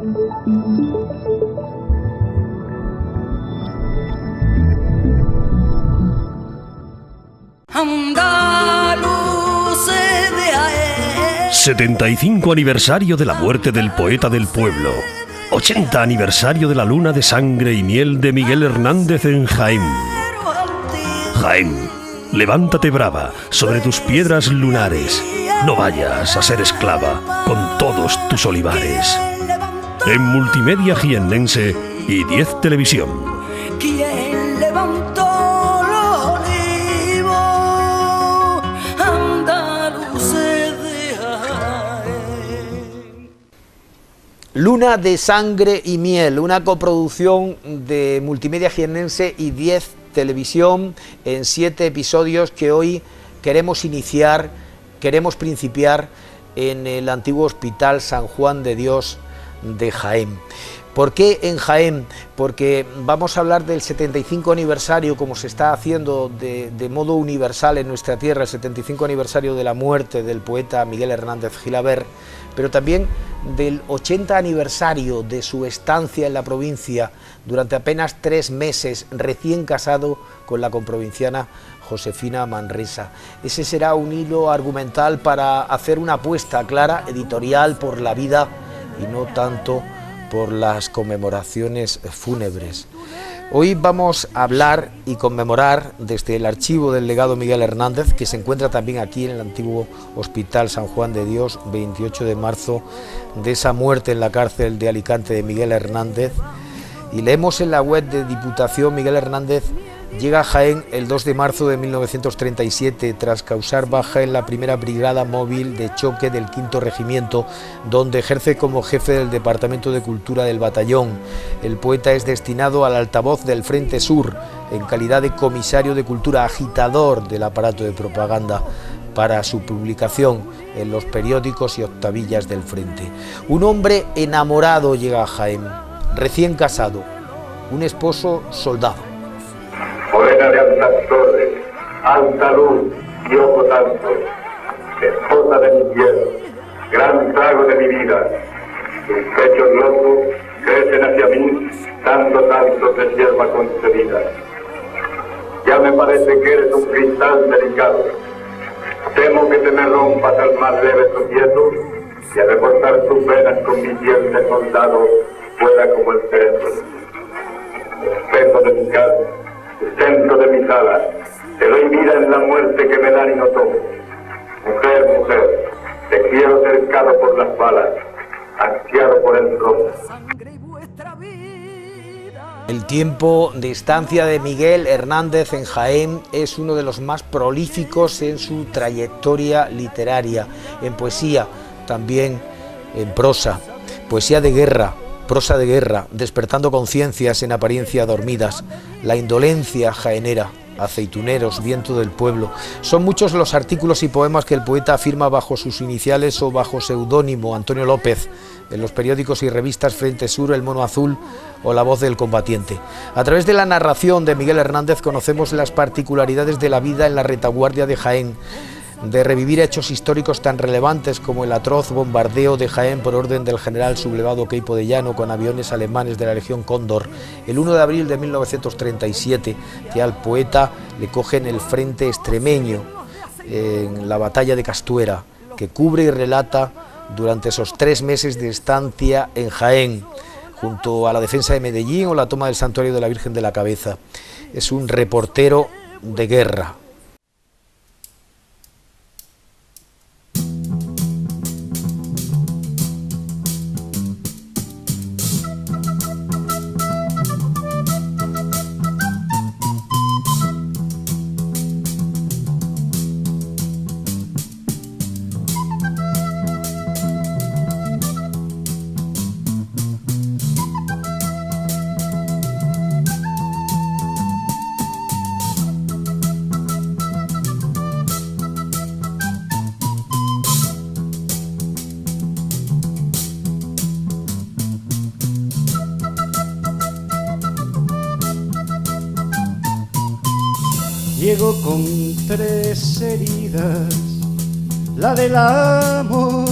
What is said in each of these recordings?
Andaluces de Jaén. 75 aniversario de la muerte del poeta del pueblo. 80 aniversario de la luna de sangre y miel de Miguel Hernández en Jaén. Jaén, levántate brava sobre tus piedras lunares. No vayas a ser esclava con todos tus olivares. En Multimedia Jiennense y 10 Televisión. ¿Quién levantó los olivos? Andaluces de Jaén. Luna de sangre y miel, una coproducción de Multimedia Jiennense y 10 Televisión en 7 episodios que hoy queremos principiar en el antiguo Hospital San Juan de Dios de Jaén. ¿Por qué en Jaén? Porque vamos a hablar del 75 aniversario, como se está haciendo de modo universal en nuestra tierra, el 75 aniversario de la muerte del poeta Miguel Hernández Gilabert, pero también del 80 aniversario de su estancia en la provincia durante apenas 3 meses, recién casado con la comprovinciana Josefina Manresa. Ese será un hilo argumental para hacer una apuesta clara, editorial, por la vida y no tanto por las conmemoraciones fúnebres. Hoy vamos a hablar y conmemorar desde el archivo del legado Miguel Hernández, que se encuentra también aquí en el antiguo Hospital San Juan de Dios, 28 de marzo, de esa muerte en la cárcel de Alicante de Miguel Hernández. Y leemos en la web de Diputación: Miguel Hernández llega a Jaén el 2 de marzo de 1937 tras causar baja en la primera brigada móvil de choque del 5º Regimiento, donde ejerce como jefe del Departamento de Cultura del batallón. El poeta es destinado al altavoz del Frente Sur en calidad de comisario de cultura, agitador del aparato de propaganda para su publicación en los periódicos y octavillas del frente. Un hombre enamorado llega a Jaén, recién casado, un esposo soldado. Morena de altas torres, alta luz y ojo tanto, esposa de mi piel, gran trago de mi vida, tus pechos locos crecen hacia mí, tanto de hierba concebida. Ya me parece que eres un cristal delicado, temo que te me rompas al más leve tropiezo y al recortar tus venas con mi piel de soldado fuera como el cerebro. Espejo de mi casa, centro de mis alas, te doy vida en la muerte que me dan y no tomo. Mujer, mujer, te quiero cercado por las balas, ansiado por el robo. El tiempo de estancia de Miguel Hernández en Jaén es uno de los más prolíficos en su trayectoria literaria, en poesía, también en prosa, poesía de guerra, prosa de guerra, despertando conciencias en apariencia dormidas, la indolencia jaenera, aceituneros, viento del pueblo. Son muchos los artículos y poemas que el poeta afirma bajo sus iniciales o bajo seudónimo Antonio López, en los periódicos y revistas Frente Sur, El Mono Azul o La Voz del Combatiente. A través de la narración de Miguel Hernández conocemos las particularidades de la vida en la retaguardia de Jaén, de revivir hechos históricos tan relevantes como el atroz bombardeo de Jaén por orden del general sublevado Queipo de Llano con aviones alemanes de la Legión Cóndor el 1 de abril de 1937, que al poeta le cogen el frente extremeño en la batalla de Castuera, que cubre y relata durante esos 3 meses de estancia en Jaén, junto a la defensa de Medellín o la toma del Santuario de la Virgen de la Cabeza. Es un reportero de guerra. Llego con 3 heridas, la del amor,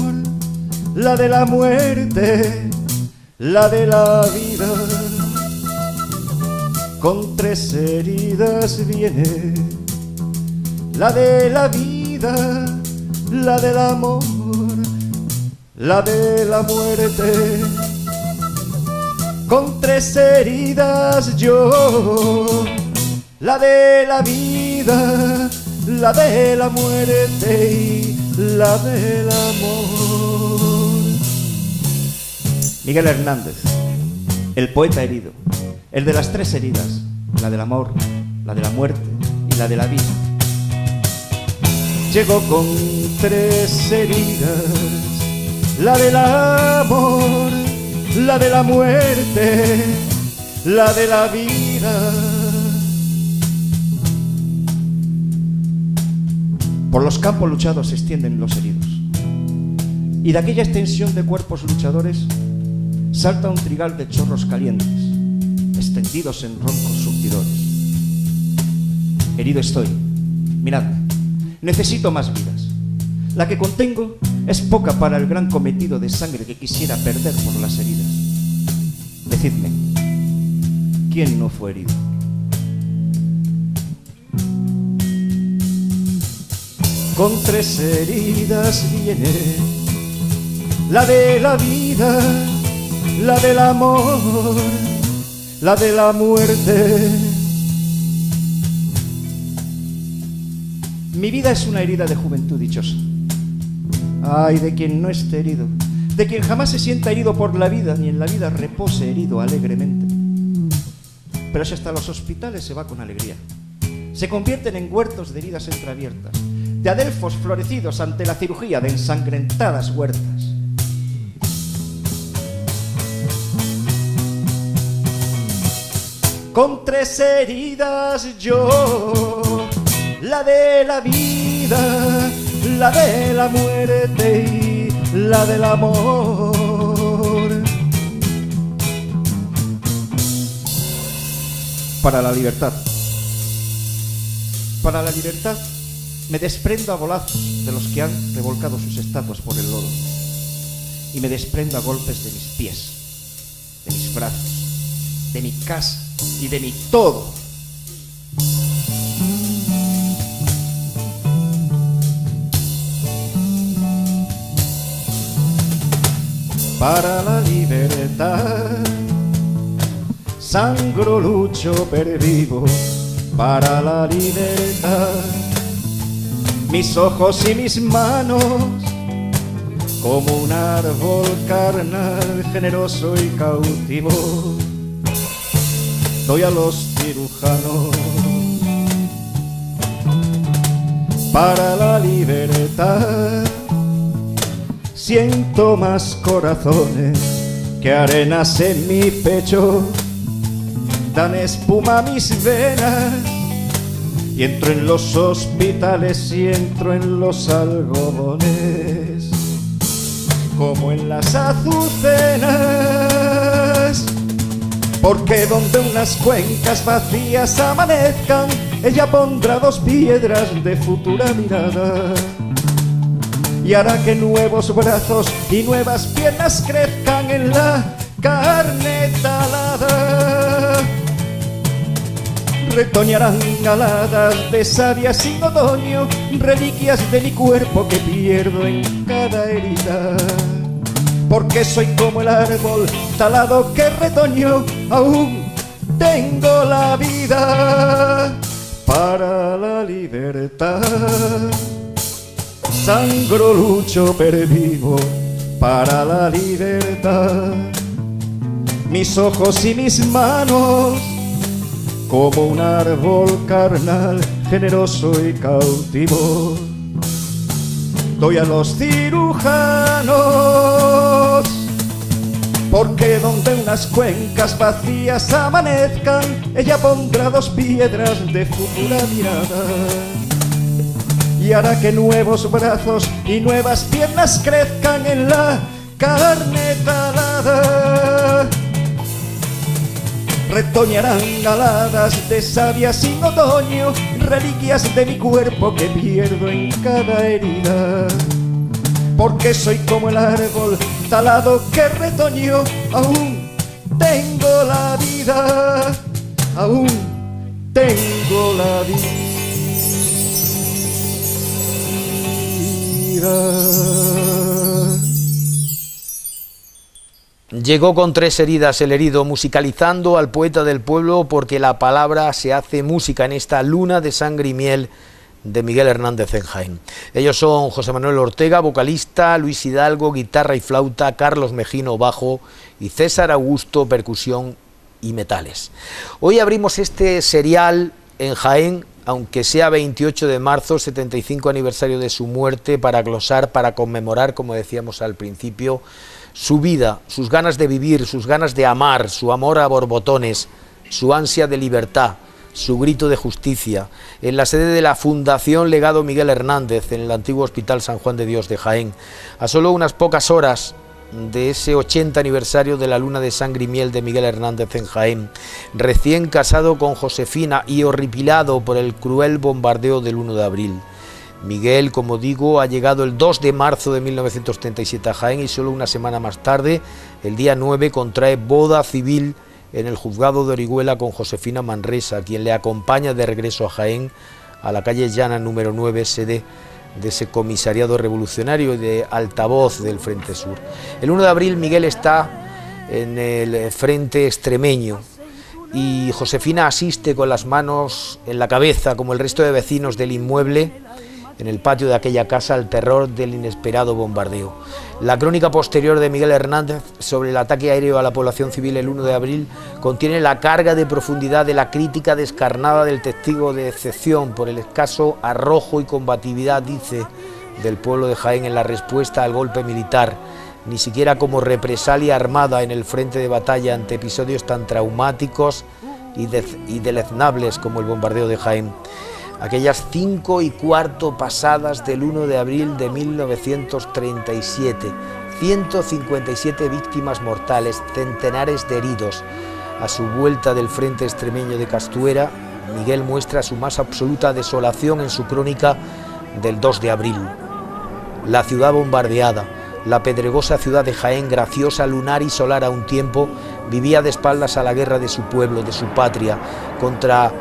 la de la muerte la de la vida, con 3 heridas viene, la de la vida, la del amor, la de la muerte. Con 3 heridas yo, la de la vida, la de la muerte y la del amor. Miguel Hernández, el poeta herido, el de las 3 heridas, la del amor, la de la muerte y la de la vida. Llegó con 3 heridas, la del amor, la de la muerte, la de la vida. Por los campos luchados se extienden los heridos, y de aquella extensión de cuerpos luchadores salta un trigal de chorros calientes, extendidos en roncos surtidores. Herido estoy, miradme, necesito más vidas. La que contengo es poca para el gran cometido de sangre que quisiera perder por las heridas. Decidme, ¿quién no fue herido? Con 3 heridas viene, la de la vida, la del amor, la de la muerte. Mi vida es una herida de juventud dichosa. Ay, de quien no esté herido, de quien jamás se sienta herido por la vida, ni en la vida repose herido alegremente. Pero si hasta los hospitales se va con alegría, se convierten en huertos de heridas entreabiertas, de adelfos florecidos ante la cirugía de ensangrentadas huertas. Con 3 heridas yo, la de la vida, la de la muerte y la del amor. Para la libertad, para la libertad me desprendo a golazos de los que han revolcado sus estatuas por el lodo, y me desprendo a golpes de mis pies, de mis brazos, de mi casa y de mi todo. Para la libertad sangro, lucho, pervivo. Para la libertad mis ojos y mis manos, como un árbol carnal, generoso y cautivo, doy a los cirujanos. Para la libertad siento más corazones que arenas en mi pecho, dan espuma a mis venas, y entro en los hospitales y entro en los algodones, como en las azucenas. Porque donde unas cuencas vacías amanezcan, ella pondrá 2 piedras de futura mirada, y hará que nuevos brazos y nuevas piernas crezcan en la carne talada. Retoñarán aladas de savia sin otoño, reliquias de mi cuerpo que pierdo en cada herida. Porque soy como el árbol talado que retoño, aún tengo la vida. Para la libertad sangro, lucho, pervivo. Para la libertad mis ojos y mis manos, como un árbol carnal, generoso y cautivo, doy a los cirujanos. Porque donde unas cuencas vacías amanezcan, ella pondrá 2 piedras de futura mirada, y hará que nuevos brazos y nuevas piernas crezcan en la carne talada. Retoñarán aladas de savia sin otoño, reliquias de mi cuerpo que pierdo en cada herida. Porque soy como el árbol talado que retoñó, aún tengo la vida, aún tengo la vida. Llegó con 3 heridas el herido, musicalizando al poeta del pueblo, porque la palabra se hace música en esta luna de sangre y miel de Miguel Hernández en Jaén. Ellos son José Manuel Ortega, vocalista, Luis Hidalgo, guitarra y flauta, Carlos Mejino, bajo, y César Augusto, percusión y metales. Hoy abrimos este serial en Jaén, aunque sea 28 de marzo, 75 aniversario de su muerte, para glosar, para conmemorar, como decíamos al principio, su vida, sus ganas de vivir, sus ganas de amar, su amor a borbotones, su ansia de libertad, su grito de justicia, en la sede de la Fundación Legado Miguel Hernández, en el antiguo Hospital San Juan de Dios de Jaén, a solo unas pocas horas de ese 80 aniversario de la luna de sangre y miel de Miguel Hernández en Jaén, recién casado con Josefina y horripilado por el cruel bombardeo del 1 de abril. Miguel, como digo, ha llegado el 2 de marzo de 1937 a Jaén y solo una semana más tarde, el día 9, contrae boda civil en el juzgado de Orihuela con Josefina Manresa, quien le acompaña de regreso a Jaén, a la calle Llana número 9, sede de ese comisariado revolucionario y de altavoz del Frente Sur. El 1 de abril Miguel está en el frente extremeño y Josefina asiste con las manos en la cabeza, como el resto de vecinos del inmueble, en el patio de aquella casa, al terror del inesperado bombardeo. La crónica posterior de Miguel Hernández sobre el ataque aéreo a la población civil el 1 de abril contiene la carga de profundidad de la crítica descarnada del testigo de excepción por el escaso arrojo y combatividad, dice, del pueblo de Jaén en la respuesta al golpe militar, ni siquiera como represalia armada en el frente de batalla ante episodios tan traumáticos y deleznables como el bombardeo de Jaén. Aquellas 5:15 pasadas del 1 de abril de 1937, 157 víctimas mortales, centenares de heridos. A su vuelta del frente extremeño de Castuera, Miguel muestra su más absoluta desolación en su crónica del 2 de abril. La ciudad bombardeada, la pedregosa ciudad de Jaén, graciosa, lunar y solar a un tiempo, vivía de espaldas a la guerra de su pueblo, de su patria, contra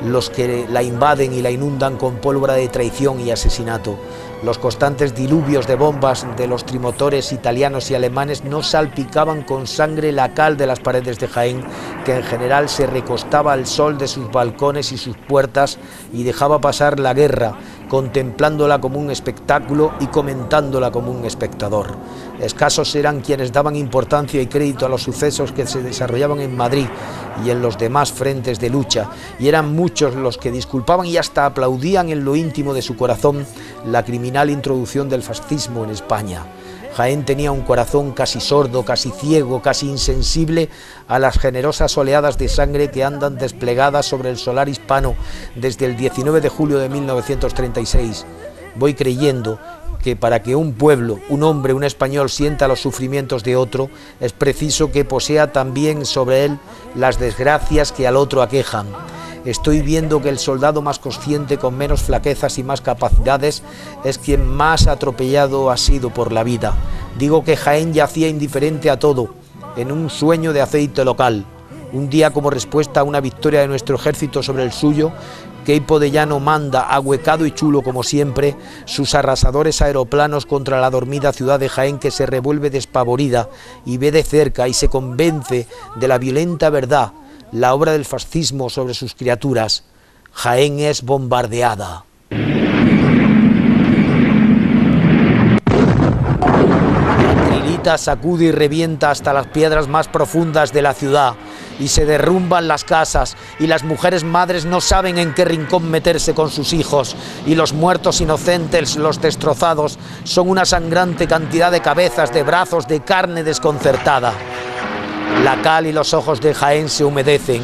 los que la invaden y la inundan con pólvora de traición y asesinato. Los constantes diluvios de bombas de los trimotores italianos y alemanes no salpicaban con sangre la cal de las paredes de Jaén, que en general se recostaba al sol de sus balcones y sus puertas y dejaba pasar la guerra, contemplándola como un espectáculo y comentándola como un espectador. Escasos eran quienes daban importancia y crédito a los sucesos que se desarrollaban en Madrid y en los demás frentes de lucha, y eran muchos los que disculpaban y hasta aplaudían en lo íntimo de su corazón la criminal introducción del fascismo en España. Jaén tenía un corazón casi sordo, casi ciego, casi insensible a las generosas oleadas de sangre que andan desplegadas sobre el solar hispano desde el 19 de julio de 1936. Voy creyendo que para que un pueblo, un hombre, un español sienta los sufrimientos de otro, es preciso que posea también sobre él las desgracias que al otro aquejan. Estoy viendo que el soldado más consciente, con menos flaquezas y más capacidades, es quien más atropellado ha sido por la vida. Digo que Jaén yacía indiferente a todo, en un sueño de aceite local. Un día, como respuesta a una victoria de nuestro ejército sobre el suyo, Queipo de Llano manda, ahuecado y chulo como siempre, sus arrasadores aeroplanos contra la dormida ciudad de Jaén, que se revuelve despavorida y ve de cerca y se convence de la violenta verdad, la obra del fascismo sobre sus criaturas. Jaén es bombardeada. La trilita sacude y revienta hasta las piedras más profundas de la ciudad, y se derrumban las casas, y las mujeres madres no saben en qué rincón meterse con sus hijos, y los muertos inocentes, los destrozados, son una sangrante cantidad de cabezas, de brazos, de carne desconcertada. La cal y los ojos de Jaén se humedecen,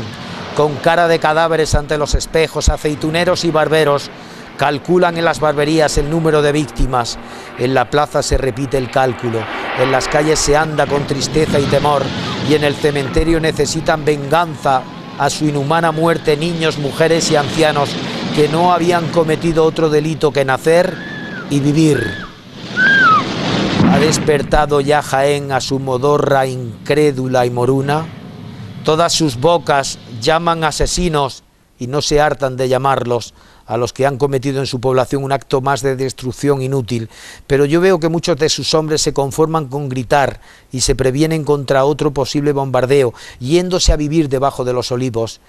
con cara de cadáveres ante los espejos, aceituneros y barberos calculan en las barberías el número de víctimas. En la plaza se repite el cálculo, en las calles se anda con tristeza y temor, y en el cementerio necesitan venganza a su inhumana muerte niños, mujeres y ancianos que no habían cometido otro delito que nacer y vivir. despertado ya Jaén a su modorra incrédula y moruna? Todas sus bocas llaman asesinos y no se hartan de llamarlos a los que han cometido en su población un acto más de destrucción inútil, pero yo veo que muchos de sus hombres se conforman con gritar y se previenen contra otro posible bombardeo, yéndose a vivir debajo de los olivos.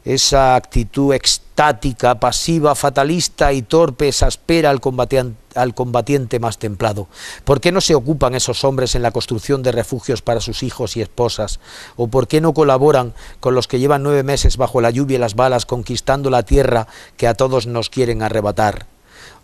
Esa actitud extática, pasiva, fatalista y torpe exaspera al combatiente más templado. ¿Por qué no se ocupan esos hombres en la construcción de refugios para sus hijos y esposas? ¿O por qué no colaboran con los que llevan 9 meses bajo la lluvia y las balas conquistando la tierra que a todos nos quieren arrebatar?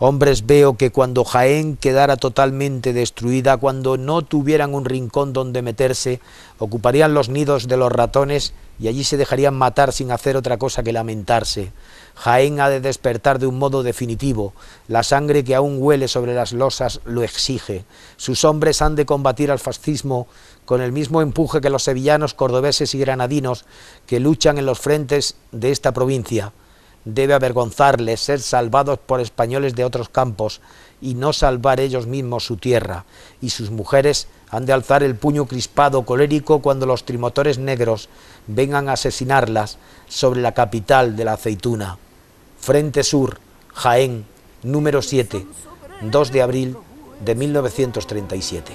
Hombres veo que cuando Jaén quedara totalmente destruida, cuando no tuvieran un rincón donde meterse, ocuparían los nidos de los ratones y allí se dejarían matar sin hacer otra cosa que lamentarse. Jaén ha de despertar de un modo definitivo. La sangre que aún huele sobre las losas lo exige. Sus hombres han de combatir al fascismo con el mismo empuje que los sevillanos, cordobeses y granadinos que luchan en los frentes de esta provincia. Debe avergonzarles ser salvados por españoles de otros campos y no salvar ellos mismos su tierra, y sus mujeres han de alzar el puño crispado colérico cuando los trimotores negros vengan a asesinarlas sobre la capital de la aceituna. Frente Sur, Jaén, número 7, 2 de abril de 1937.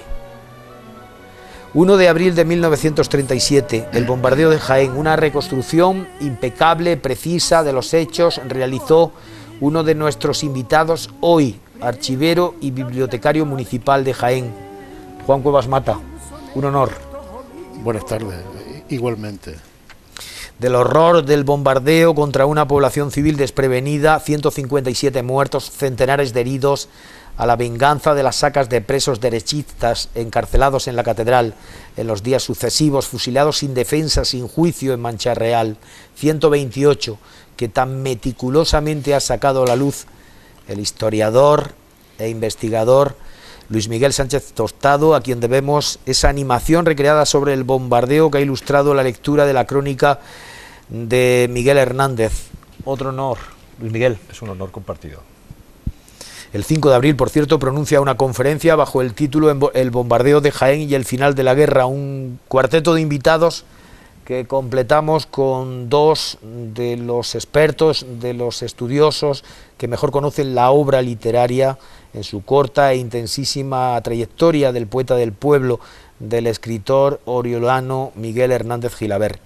1 de abril de 1937, el bombardeo de Jaén, una reconstrucción impecable, precisa de los hechos, realizó uno de nuestros invitados hoy, archivero y bibliotecario municipal de Jaén, Juan Cuevas Mata. Un honor. Buenas tardes, igualmente. Del horror del bombardeo contra una población civil desprevenida, 157 muertos, centenares de heridos, a la venganza de las sacas de presos derechistas encarcelados en la catedral en los días sucesivos, fusilados sin defensa, sin juicio en Mancha Real, 128, que tan meticulosamente ha sacado a la luz el historiador e investigador Luis Miguel Sánchez Tostado, a quien debemos esa animación recreada sobre el bombardeo que ha ilustrado la lectura de la crónica de Miguel Hernández. Otro honor, Luis Miguel. Es un honor compartido. El 5 de abril, por cierto, pronuncia una conferencia bajo el título El bombardeo de Jaén y el final de la guerra, un cuarteto de invitados que completamos con 2 de los expertos, de los estudiosos que mejor conocen la obra literaria en su corta e intensísima trayectoria del poeta del pueblo, del escritor oriolano Miguel Hernández Gilabert.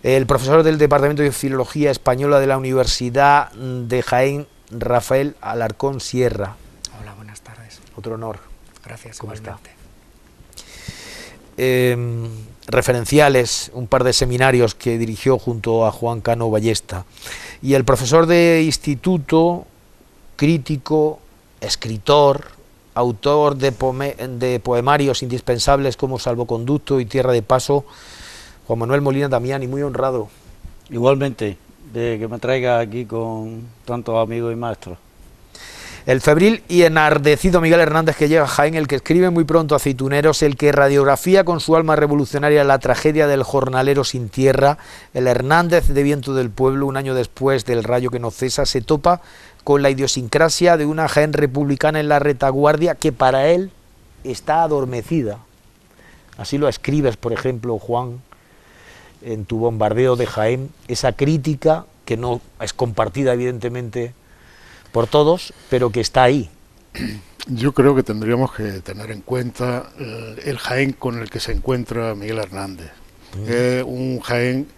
El profesor del Departamento de Filología Española de la Universidad de Jaén, Rafael Alarcón Sierra. Hola, buenas tardes. Otro honor. Gracias, ¿Cómo igualmente. Referenciales, un par de seminarios que dirigió junto a Juan Cano Ballesta. Y el profesor de instituto, crítico, escritor, autor de poemarios indispensables como Salvoconducto y Tierra de Paso, Juan Manuel Molina Damián, y muy honrado. Igualmente, de que me traiga aquí con tantos amigos y maestros. El febril y enardecido Miguel Hernández, que llega a Jaén, el que escribe muy pronto Aceituneros, el que radiografía con su alma revolucionaria la tragedia del jornalero sin tierra, el Hernández de Viento del Pueblo, un año después del rayo que no cesa, se topa con la idiosincrasia de una Jaén republicana en la retaguardia que para él está adormecida. Así lo escribes, por ejemplo, Juan, en tu bombardeo de Jaén, esa crítica que no es compartida evidentemente por todos, pero que está ahí. Yo creo que tendríamos que tener en cuenta el Jaén con el que se encuentra Miguel Hernández. Un Jaén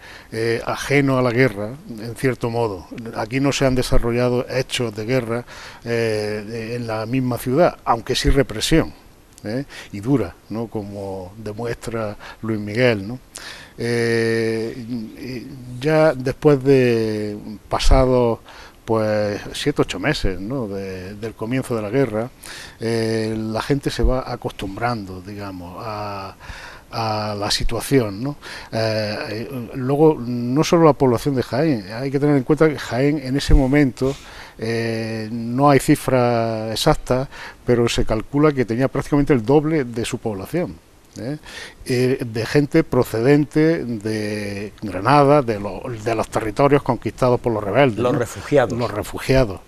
ajeno a la guerra, en cierto modo. Aquí no se han desarrollado hechos de guerra en la misma ciudad, aunque sí represión, y dura, ¿no? Como demuestra Luis Miguel, ¿no? Ya después de pasados pues 7 u 8 meses, ¿no? del comienzo de la guerra, la gente se va acostumbrando, digamos, a la situación, ¿no? Luego, no solo la población de Jaén, hay que tener en cuenta que Jaén en ese momento, no hay cifras exactas, pero se calcula que tenía prácticamente el doble de su población. De gente procedente de Granada, de los territorios conquistados por los rebeldes, los refugiados,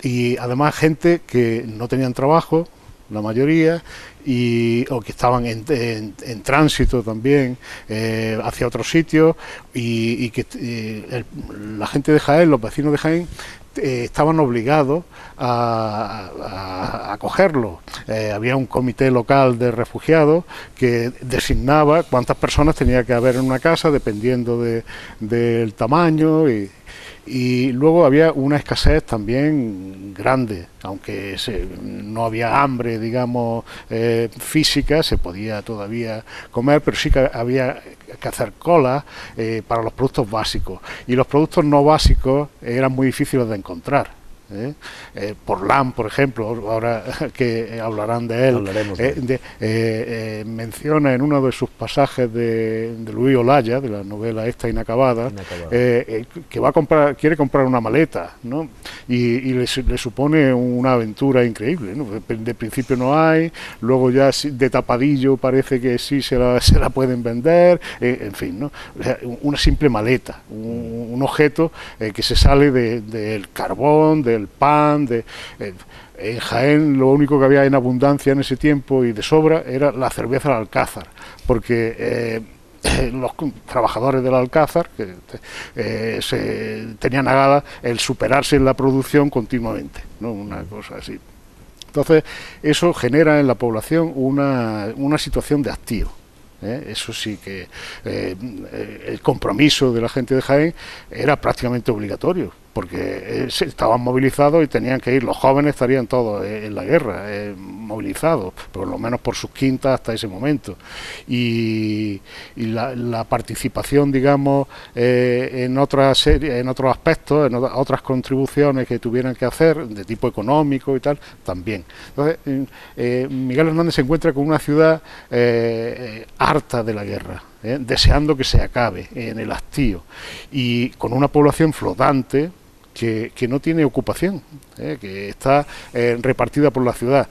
y además gente que no tenían trabajo, la mayoría, o que estaban en tránsito también hacia otros sitios, y que la gente de Jaén, los vecinos de Jaén, estaban obligados a acogerlo. Había un comité local de refugiados que designaba cuántas personas tenía que haber en una casa dependiendo del tamaño, y luego había una escasez también grande, aunque no había hambre, digamos, física, se podía todavía comer, pero sí que había que hacer cola para los productos básicos, y los productos no básicos eran muy difíciles de encontrar. Portland, por ejemplo, ahora que hablarán de él, menciona en uno de sus pasajes de Luis Olaya, de la novela esta Inacabada, que quiere comprar una maleta, ¿no? y le supone una aventura increíble, ¿no? De principio no hay, luego ya de tapadillo parece que sí se la pueden vender, en fin, ¿no? O sea, una simple maleta, un objeto que se sale del carbón, del pan, en Jaén lo único que había en abundancia en ese tiempo y de sobra era la cerveza del Alcázar, porque los trabajadores del Alcázar tenían a gala el superarse en la producción continuamente, ¿no? Una cosa así. Entonces eso genera en la población una situación de hastío. Eso sí que el compromiso de la gente de Jaén era prácticamente obligatorio, porque estaban movilizados y tenían que ir, los jóvenes estarían todos en la guerra, movilizados, por lo menos por sus quintas hasta ese momento, y la participación, digamos, en otros aspectos, en otras contribuciones que tuvieran que hacer, de tipo económico y tal, también. Entonces, Miguel Hernández se encuentra con una ciudad harta de la guerra, deseando que se acabe, en el hastío, y con una población flotante que no tiene ocupación, que está repartida por la ciudad.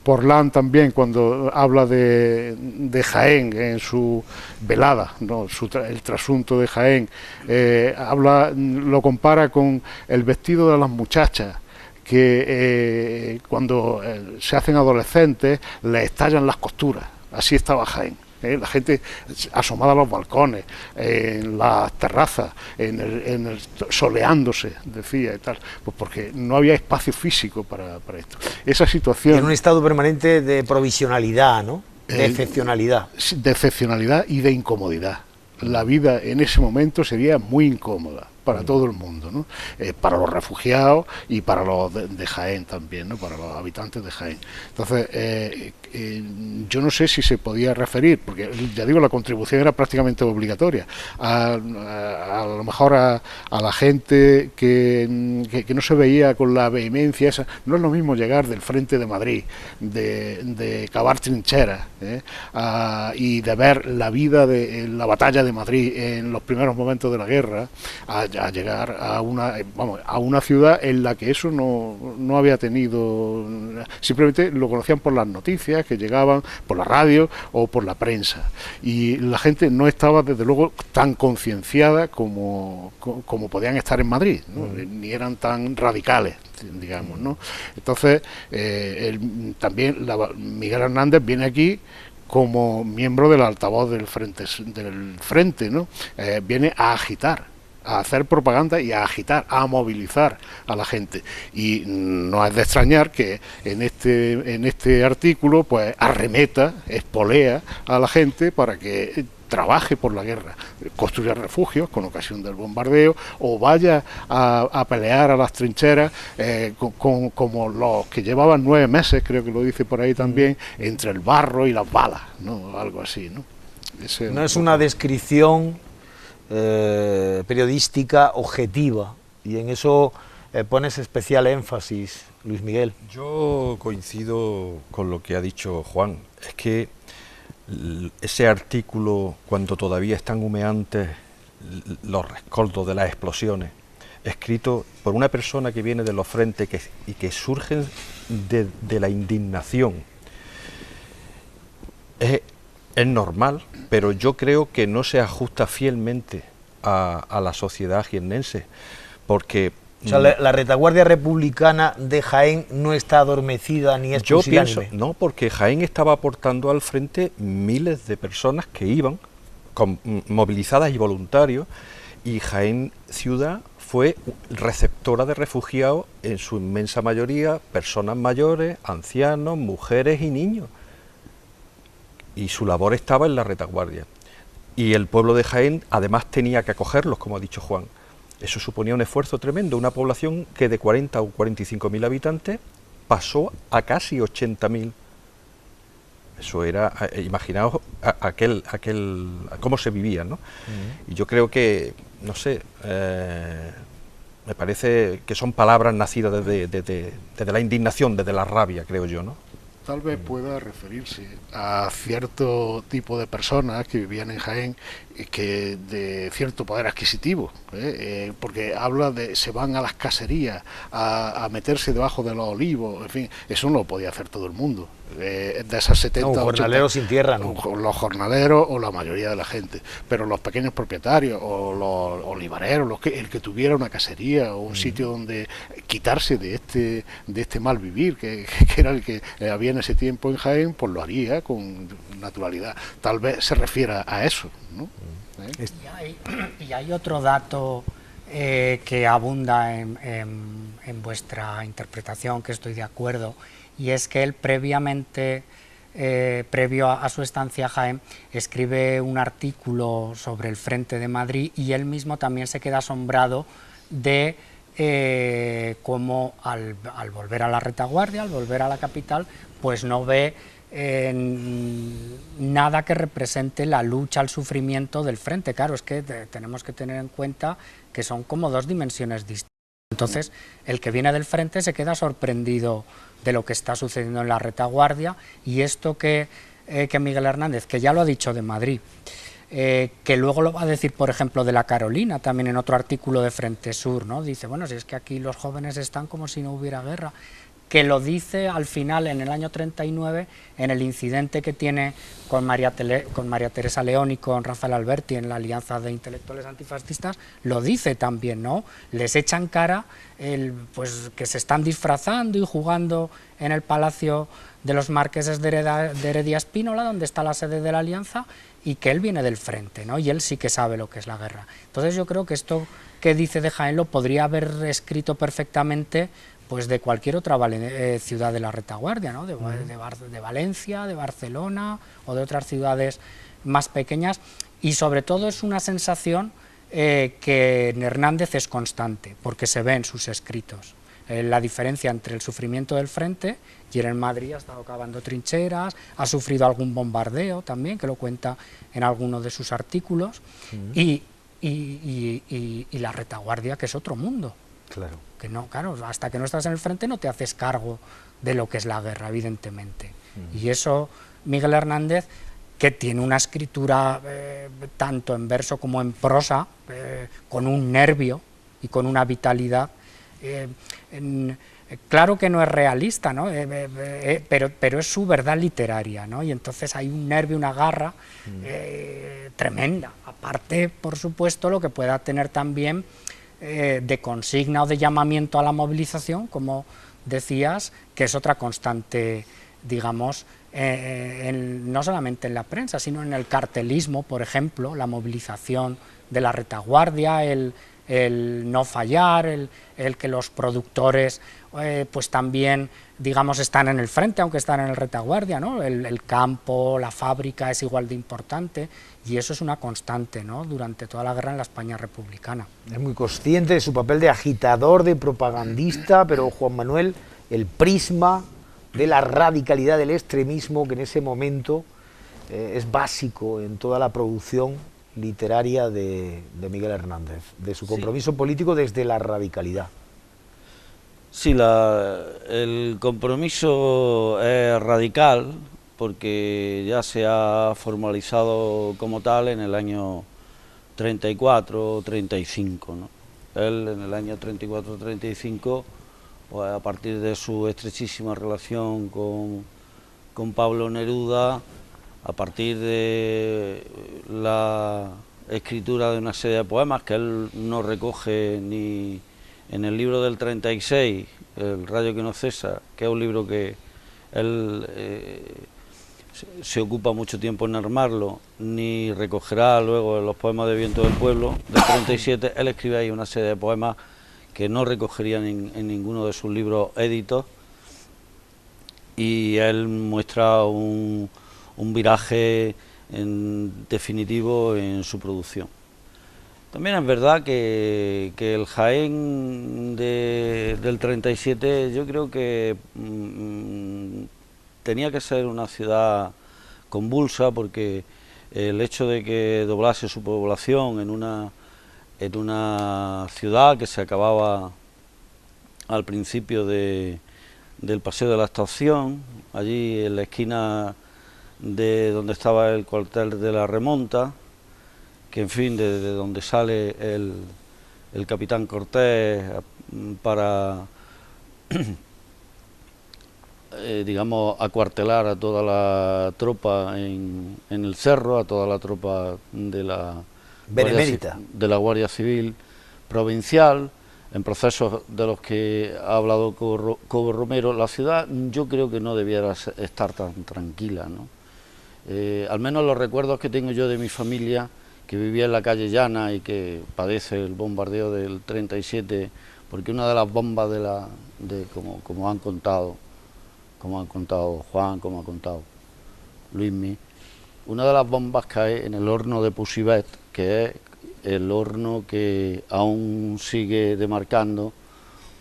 Portland también, cuando habla de Jaén en su velada, ¿no? El trasunto de Jaén, lo compara con el vestido de las muchachas, que cuando se hacen adolescentes les estallan las costuras. Así estaba Jaén. La gente asomada a los balcones, en las terrazas, soleándose, decía y tal, pues porque no había espacio físico para esto. Esa situación... En un estado permanente de provisionalidad, ¿no? De excepcionalidad. De excepcionalidad y de incomodidad. La vida en ese momento sería muy incómoda para todo el mundo, ¿no? Para los refugiados y para los de Jaén también, ¿no? Para los habitantes de Jaén. Entonces, yo no sé si se podía referir, porque ya digo, la contribución era prácticamente obligatoria, a lo mejor a la gente que no se veía con la vehemencia esa. No es lo mismo llegar del frente de Madrid, de cavar trincheras, y de ver la vida de la batalla de Madrid en los primeros momentos de la guerra, a llegar a una ciudad en la que eso no había tenido, simplemente lo conocían por las noticias que llegaban por la radio o por la prensa, y la gente no estaba desde luego tan concienciada como podían estar en Madrid, ¿no? Ni eran tan radicales, digamos, ¿no? Entonces también Miguel Hernández viene aquí como miembro del altavoz del frente, ¿no? Viene a agitar, a hacer propaganda y a agitar, a movilizar a la gente, y no es de extrañar que en este artículo pues arremeta, espolea a la gente para que trabaje por la guerra, construya refugios con ocasión del bombardeo, o vaya a pelear a las trincheras, como los que llevaban 9 meses, creo que lo dice por ahí también, entre el barro y las balas, ¿no? Algo así, ¿no? No es una descripción periodística objetiva, y en eso pones especial énfasis, Luis Miguel. Yo coincido con lo que ha dicho Juan. Es que ese artículo, cuando todavía están humeantes los rescoldos de las explosiones, escrito por una persona que viene de los frentes y que surgen de la indignación, es normal, pero yo creo que no se ajusta fielmente a la sociedad jiennense, porque O sea, la retaguardia republicana de Jaén no está adormecida ni es Yo pusilánime. pienso, no, porque Jaén estaba aportando al frente miles de personas que iban movilizadas y voluntarios, y Jaén ciudad fue receptora de refugiados, en su inmensa mayoría personas mayores, ancianos, mujeres y niños, y su labor estaba en la retaguardia. Y el pueblo de Jaén además tenía que acogerlos, como ha dicho Juan. Eso suponía un esfuerzo tremendo, una población que de 40 o 45.000 habitantes pasó a casi 80.000. Eso era, imaginaos cómo se vivía, ¿no? Y yo creo que, no sé, me parece que son palabras nacidas desde la indignación, desde la rabia, creo yo, ¿no? Tal vez pueda referirse a cierto tipo de personas que vivían en Jaén que de cierto poder adquisitivo, porque habla de se van a las caserías a meterse debajo de los olivos, en fin, eso no lo podía hacer todo el mundo. De esas 70 un jornalero 80, sin tierra, ¿no? Los jornaleros o la mayoría de la gente, pero los pequeños propietarios o los olivareros, el que tuviera una casería o un sitio donde quitarse de este mal vivir que era el que había en ese tiempo en Jaén, pues lo haría con naturalidad. Tal vez se refiera a eso, ¿no? Y hay otro dato que abunda en vuestra interpretación, que estoy de acuerdo, y es que él previamente, previo a su estancia a Jaén, escribe un artículo sobre el Frente de Madrid, y él mismo también se queda asombrado de cómo al volver a la retaguardia, al volver a la capital, pues no ve nada que represente la lucha, el sufrimiento del frente. Claro, es que tenemos que tener en cuenta que son como dos dimensiones distintas. Entonces, el que viene del frente se queda sorprendido de lo que está sucediendo en la retaguardia, y esto que Miguel Hernández, que ya lo ha dicho de Madrid, que luego lo va a decir, por ejemplo, de la Carolina, también en otro artículo de Frente Sur, ¿no? Dice, bueno, si es que aquí los jóvenes están como si no hubiera guerra, que lo dice al final, en el año 39, en el incidente que tiene con María Teresa León y con Rafael Alberti en la Alianza de Intelectuales Antifascistas, lo dice también, ¿no? Les echan cara pues que se están disfrazando y jugando en el Palacio de los Marqueses de Heredia Espínola, donde está la sede de la Alianza, y que él viene del frente, ¿no? Y él sí que sabe lo que es la guerra. Entonces yo creo que esto que dice de Jaén lo podría haber escrito perfectamente pues de cualquier otra ciudad de la retaguardia, ¿no? de Valencia, de Barcelona o de otras ciudades más pequeñas, y sobre todo es una sensación que en Hernández es constante, porque se ve en sus escritos. La diferencia entre el sufrimiento del frente, y en Madrid ha estado cavando trincheras, ha sufrido algún bombardeo también, que lo cuenta en alguno de sus artículos, y la retaguardia, que es otro mundo. Claro. Que no, claro, hasta que no estás en el frente no te haces cargo de lo que es la guerra, evidentemente. Y eso, Miguel Hernández, que tiene una escritura tanto en verso como en prosa, con un nervio y con una vitalidad, claro que no es realista, ¿no? Pero es su verdad literaria, ¿no? Y entonces hay un nervio, una garra tremenda. Aparte, por supuesto, lo que pueda tener también de consigna o de llamamiento a la movilización, como decías, que es otra constante, digamos, no solamente en la prensa, sino en el cartelismo, por ejemplo, la movilización de la retaguardia, el no fallar, el que los productores pues también, digamos, están en el frente, aunque están en el retaguardia, ¿no? El campo, la fábrica es igual de importante, y eso es una constante, ¿no? Durante toda la guerra en la España republicana. Es muy consciente de su papel de agitador, de propagandista, pero Juan Manuel, el prisma de la radicalidad del extremismo, que en ese momento es básico en toda la producción literaria de Miguel Hernández, de su compromiso político desde la radicalidad. Sí, el compromiso es radical, porque ya se ha formalizado como tal en el año 34 o 35, ¿no? Él en el año 34-35, pues a partir de su estrechísima relación con Pablo Neruda, a partir de la escritura de una serie de poemas que él no recoge ni en el libro del 36, El rayo que no cesa, que es un libro que él se ocupa mucho tiempo en armarlo, ni recogerá luego los poemas de Viento del Pueblo, del 37, él escribe ahí una serie de poemas que no recogerían en ninguno de sus libros éditos, y él muestra un viraje definitivo en su producción. También es verdad que el Jaén del 37 yo creo que tenía que ser una ciudad convulsa, porque el hecho de que doblase su población en una ciudad que se acababa al principio del Paseo de la Estación, allí en la esquina de donde estaba el cuartel de la Remonta, que en fin, de donde sale el capitán Cortés para digamos, acuartelar a toda la tropa en el cerro, a toda la tropa de la Benemérita, de la Guardia Civil Provincial, en procesos de los que ha hablado Cobo Romero. La ciudad yo creo que no debiera estar tan tranquila, ¿no? Al menos los recuerdos que tengo yo de mi familia, que vivía en la calle Llana y que padece el bombardeo del 37, porque una de las bombas como han contado Juan, como ha contado Luismi, una de las bombas cae en el horno de Pusibet, que es el horno que aún sigue demarcando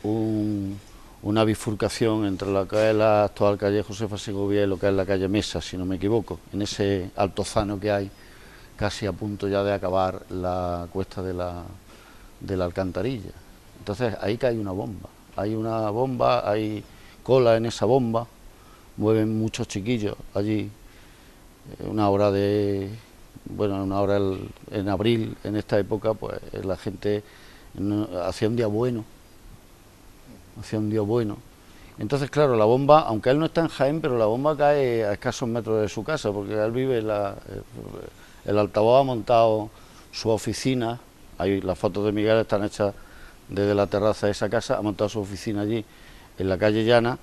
una bifurcación entre lo que es la actual calle Josefa Segovia y lo que es la calle Mesa, si no me equivoco, en ese altozano que hay, casi a punto ya de acabar la cuesta de la Alcantarilla. Entonces ahí cae una bomba, hay cola en esa bomba, mueven muchos chiquillos allí, una hora en abril, en esta época, pues la gente hacía un día bueno. Entonces, claro, la bomba, aunque él no está en Jaén, pero la bomba cae a escasos metros de su casa, porque él vive el altavoz ha montado su oficina, ahí las fotos de Miguel están hechas desde la terraza de esa casa, ha montado su oficina allí, en la calle Llana,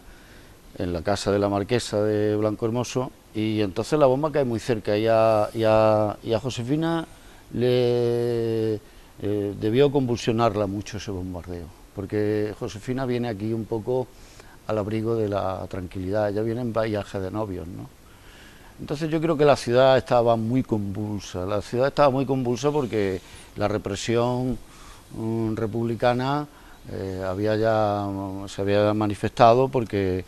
en la casa de la marquesa de Blanco Hermoso, y entonces la bomba cae muy cerca, y a Josefina le debió convulsionarla mucho ese bombardeo, porque Josefina viene aquí un poco al abrigo de la tranquilidad, ella viene en viaje de novios, ¿no? Entonces yo creo que la ciudad estaba muy convulsa, porque la represión republicana se había manifestado, porque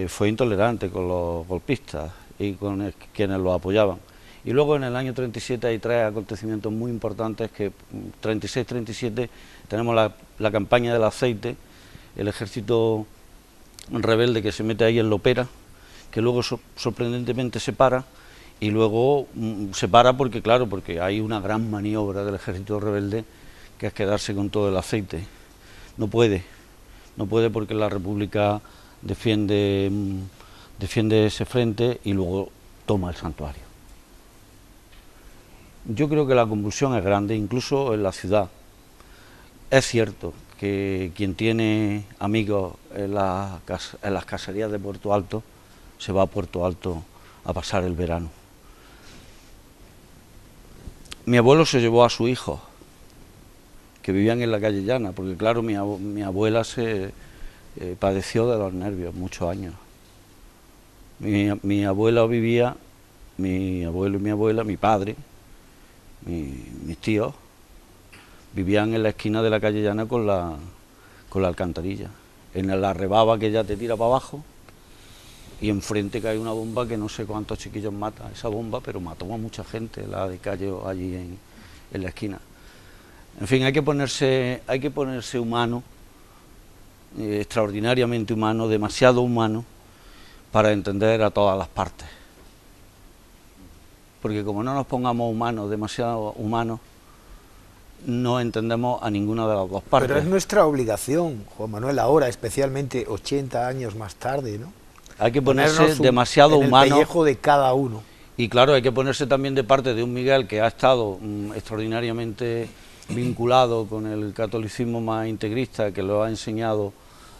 fue intolerante con los golpistas y con quienes los apoyaban. Y luego en el año 37 hay tres acontecimientos muy importantes, que 36-37 tenemos la campaña del aceite, el ejército rebelde que se mete ahí en Lopera, que luego sorprendentemente se para, y luego se para porque hay una gran maniobra del ejército rebelde, que es quedarse con todo el aceite. No puede porque la República defiende ese frente y luego toma el santuario. Yo creo que la convulsión es grande, incluso en la ciudad. Es cierto que quien tiene amigos en las caserías de Puerto Alto se va a Puerto Alto a pasar el verano. Mi abuelo se llevó a su hijo, que vivían en la calle Llana, porque claro, mi abuela se padeció de los nervios muchos años. Mi abuela vivía, mi abuelo y mi abuela, mi padre, mis tíos, vivían en la esquina de la calle Llana con la alcantarilla, en la rebaba que ya te tira para abajo, y enfrente cae una bomba que no sé cuántos chiquillos mata esa bomba, pero mató a mucha gente, la de Cayo allí en la esquina. En fin, hay que ponerse humano, extraordinariamente humano, demasiado humano, para entender a todas las partes. Porque como no nos pongamos humanos, demasiado humanos, no entendemos a ninguna de las dos partes. Pero es nuestra obligación, Juan Manuel, ahora, especialmente 80 años más tarde, ¿no? Hay que ponerse demasiado humano. En el pellejo de cada uno. Y claro, hay que ponerse también de parte de un Miguel que ha estado extraordinariamente vinculado con el catolicismo más integrista, que lo ha enseñado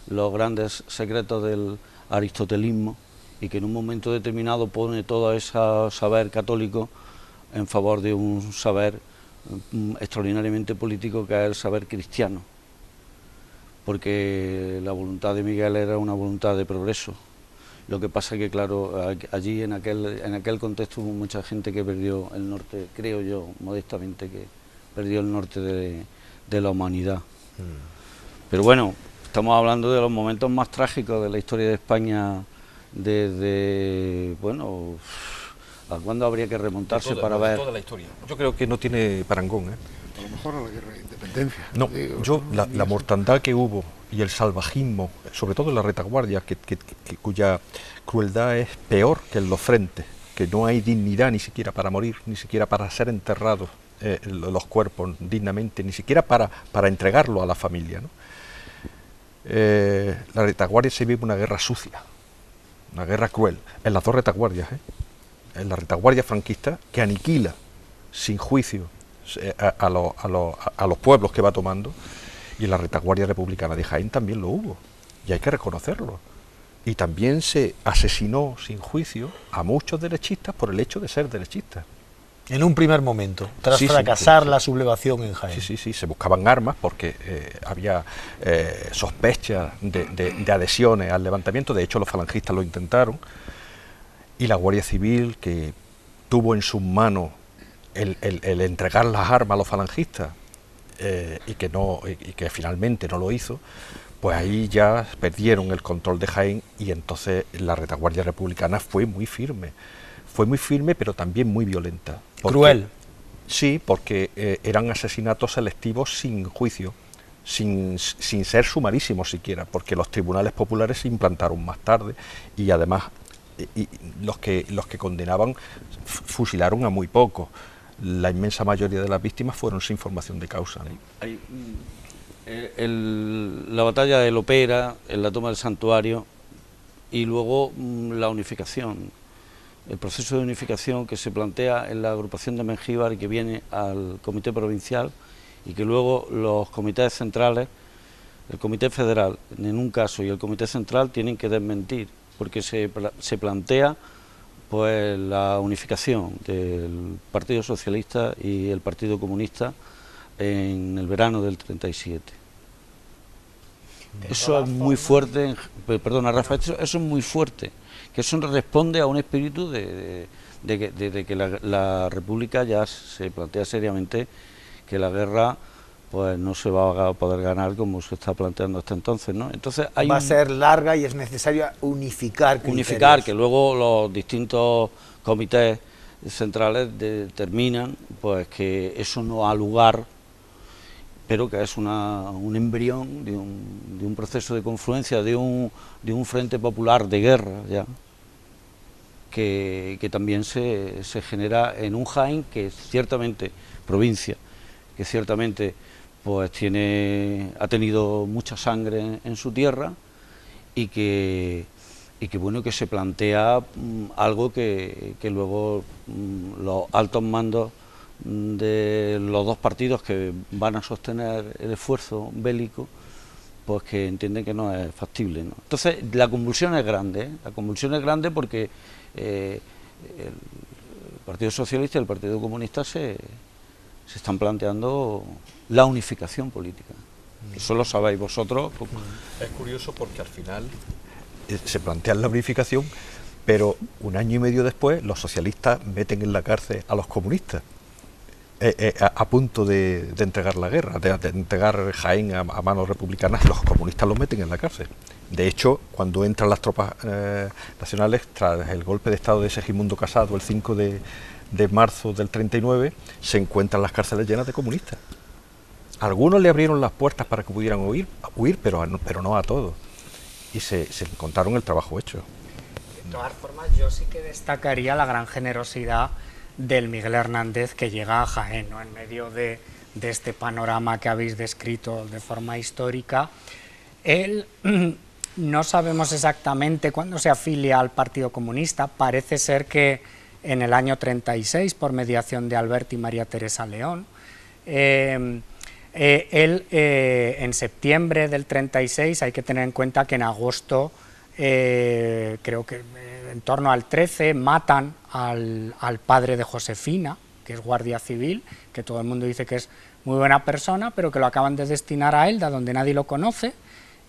los grandes secretos del aristotelismo, y que en un momento determinado pone todo ese saber católico en favor de un saber extraordinariamente político, que es el saber cristiano, porque la voluntad de Miguel era una voluntad de progreso. Lo que pasa es que, claro, allí en aquel contexto hubo mucha gente que perdió el norte, creo yo, modestamente, que perdió el norte de la humanidad. Pero bueno, estamos hablando de los momentos más trágicos de la historia de España, desde, bueno, ¿a cuándo habría que remontarse para ver? Toda la historia. Yo creo que no tiene parangón, ¿eh? A lo mejor a la guerra de independencia. No, la mortandad que hubo y el salvajismo, sobre todo en la retaguardia, cuya crueldad es peor que en los frentes, que no hay dignidad ni siquiera para morir, ni siquiera para ser enterrados los cuerpos dignamente, ni siquiera para entregarlo a la familia, ¿no? La retaguardia se vive una guerra sucia, una guerra cruel, en las dos retaguardias, en la retaguardia franquista, que aniquila sin juicio a los pueblos que va tomando, y en la retaguardia republicana de Jaén también lo hubo, y hay que reconocerlo. Y también se asesinó sin juicio a muchos derechistas por el hecho de ser derechistas. En un primer momento, tras Sí, fracasar la sublevación en Jaén. Sí, se buscaban armas porque había sospechas de adhesiones al levantamiento. De hecho, los falangistas lo intentaron, y la Guardia Civil, que tuvo en sus manos el entregar las armas a los falangistas, y que finalmente no lo hizo, pues ahí ya perdieron el control de Jaén, y entonces la retaguardia republicana fue muy firme, pero también muy violenta. Cruel. Sí, porque eran asesinatos selectivos sin juicio, sin ser sumarísimos siquiera, porque los tribunales populares se implantaron más tarde, y además los que condenaban fusilaron a muy pocos. La inmensa mayoría de las víctimas fueron sin formación de causa, ¿no? La batalla de Lopera, la toma del santuario, y luego la unificación, el proceso de unificación que se plantea en la agrupación de Mengíbar y que viene al comité provincial, y que luego los comités centrales, el comité federal en un caso y el comité central, tienen que desmentir, porque se plantea pues la unificación del Partido Socialista y el Partido Comunista en el verano del 37. Eso es muy fuerte, perdona Rafa, eso es muy fuerte, que eso responde a un espíritu de que la República ya se plantea seriamente que la guerra pues no se va a poder ganar como se está planteando hasta entonces, ¿no? Entonces va a ser larga y es necesario unificar criterios. Unificar, que luego los distintos comités centrales determinan pues que eso no ha lugar, pero que es un embrión de un proceso de confluencia, de un frente popular de guerra, ya, que también se genera en un Jaén que es ciertamente provincia, que ciertamente pues ha tenido mucha sangre en su tierra, y que bueno, que se plantea algo que luego los altos mandos de los dos partidos que van a sostener el esfuerzo bélico, pues que entienden que no es factible, ¿no? Entonces la convulsión es grande, la convulsión es grande porque el Partido Socialista y el Partido Comunista se están planteando la unificación política. Eso lo sabéis vosotros. Es curioso porque al final se plantea la unificación, pero un año y medio después los socialistas meten en la cárcel a los comunistas, a punto de entregar la guerra, de entregar Jaén a manos republicanas. Los comunistas los meten en la cárcel. De hecho, cuando entran las tropas nacionales, tras el golpe de estado de Segismundo Casado, el 5 de marzo del 39, se encuentran las cárceles llenas de comunistas. Algunos le abrieron las puertas para que pudieran huir, pero no a todos. Y se encontraron el trabajo hecho. De todas formas, yo sí que destacaría la gran generosidad del Miguel Hernández, que llega a Jaén, ¿no? En medio de este panorama que habéis descrito de forma histórica. Él, no sabemos exactamente cuándo se afilia al Partido Comunista. Parece ser que en el año 36, por mediación de Alberti y María Teresa León. En septiembre del 36, hay que tener en cuenta que en agosto, creo que en torno al 13, matan al padre de Josefina, que es guardia civil, que todo el mundo dice que es muy buena persona, pero que lo acaban de destinar a Elda, donde nadie lo conoce,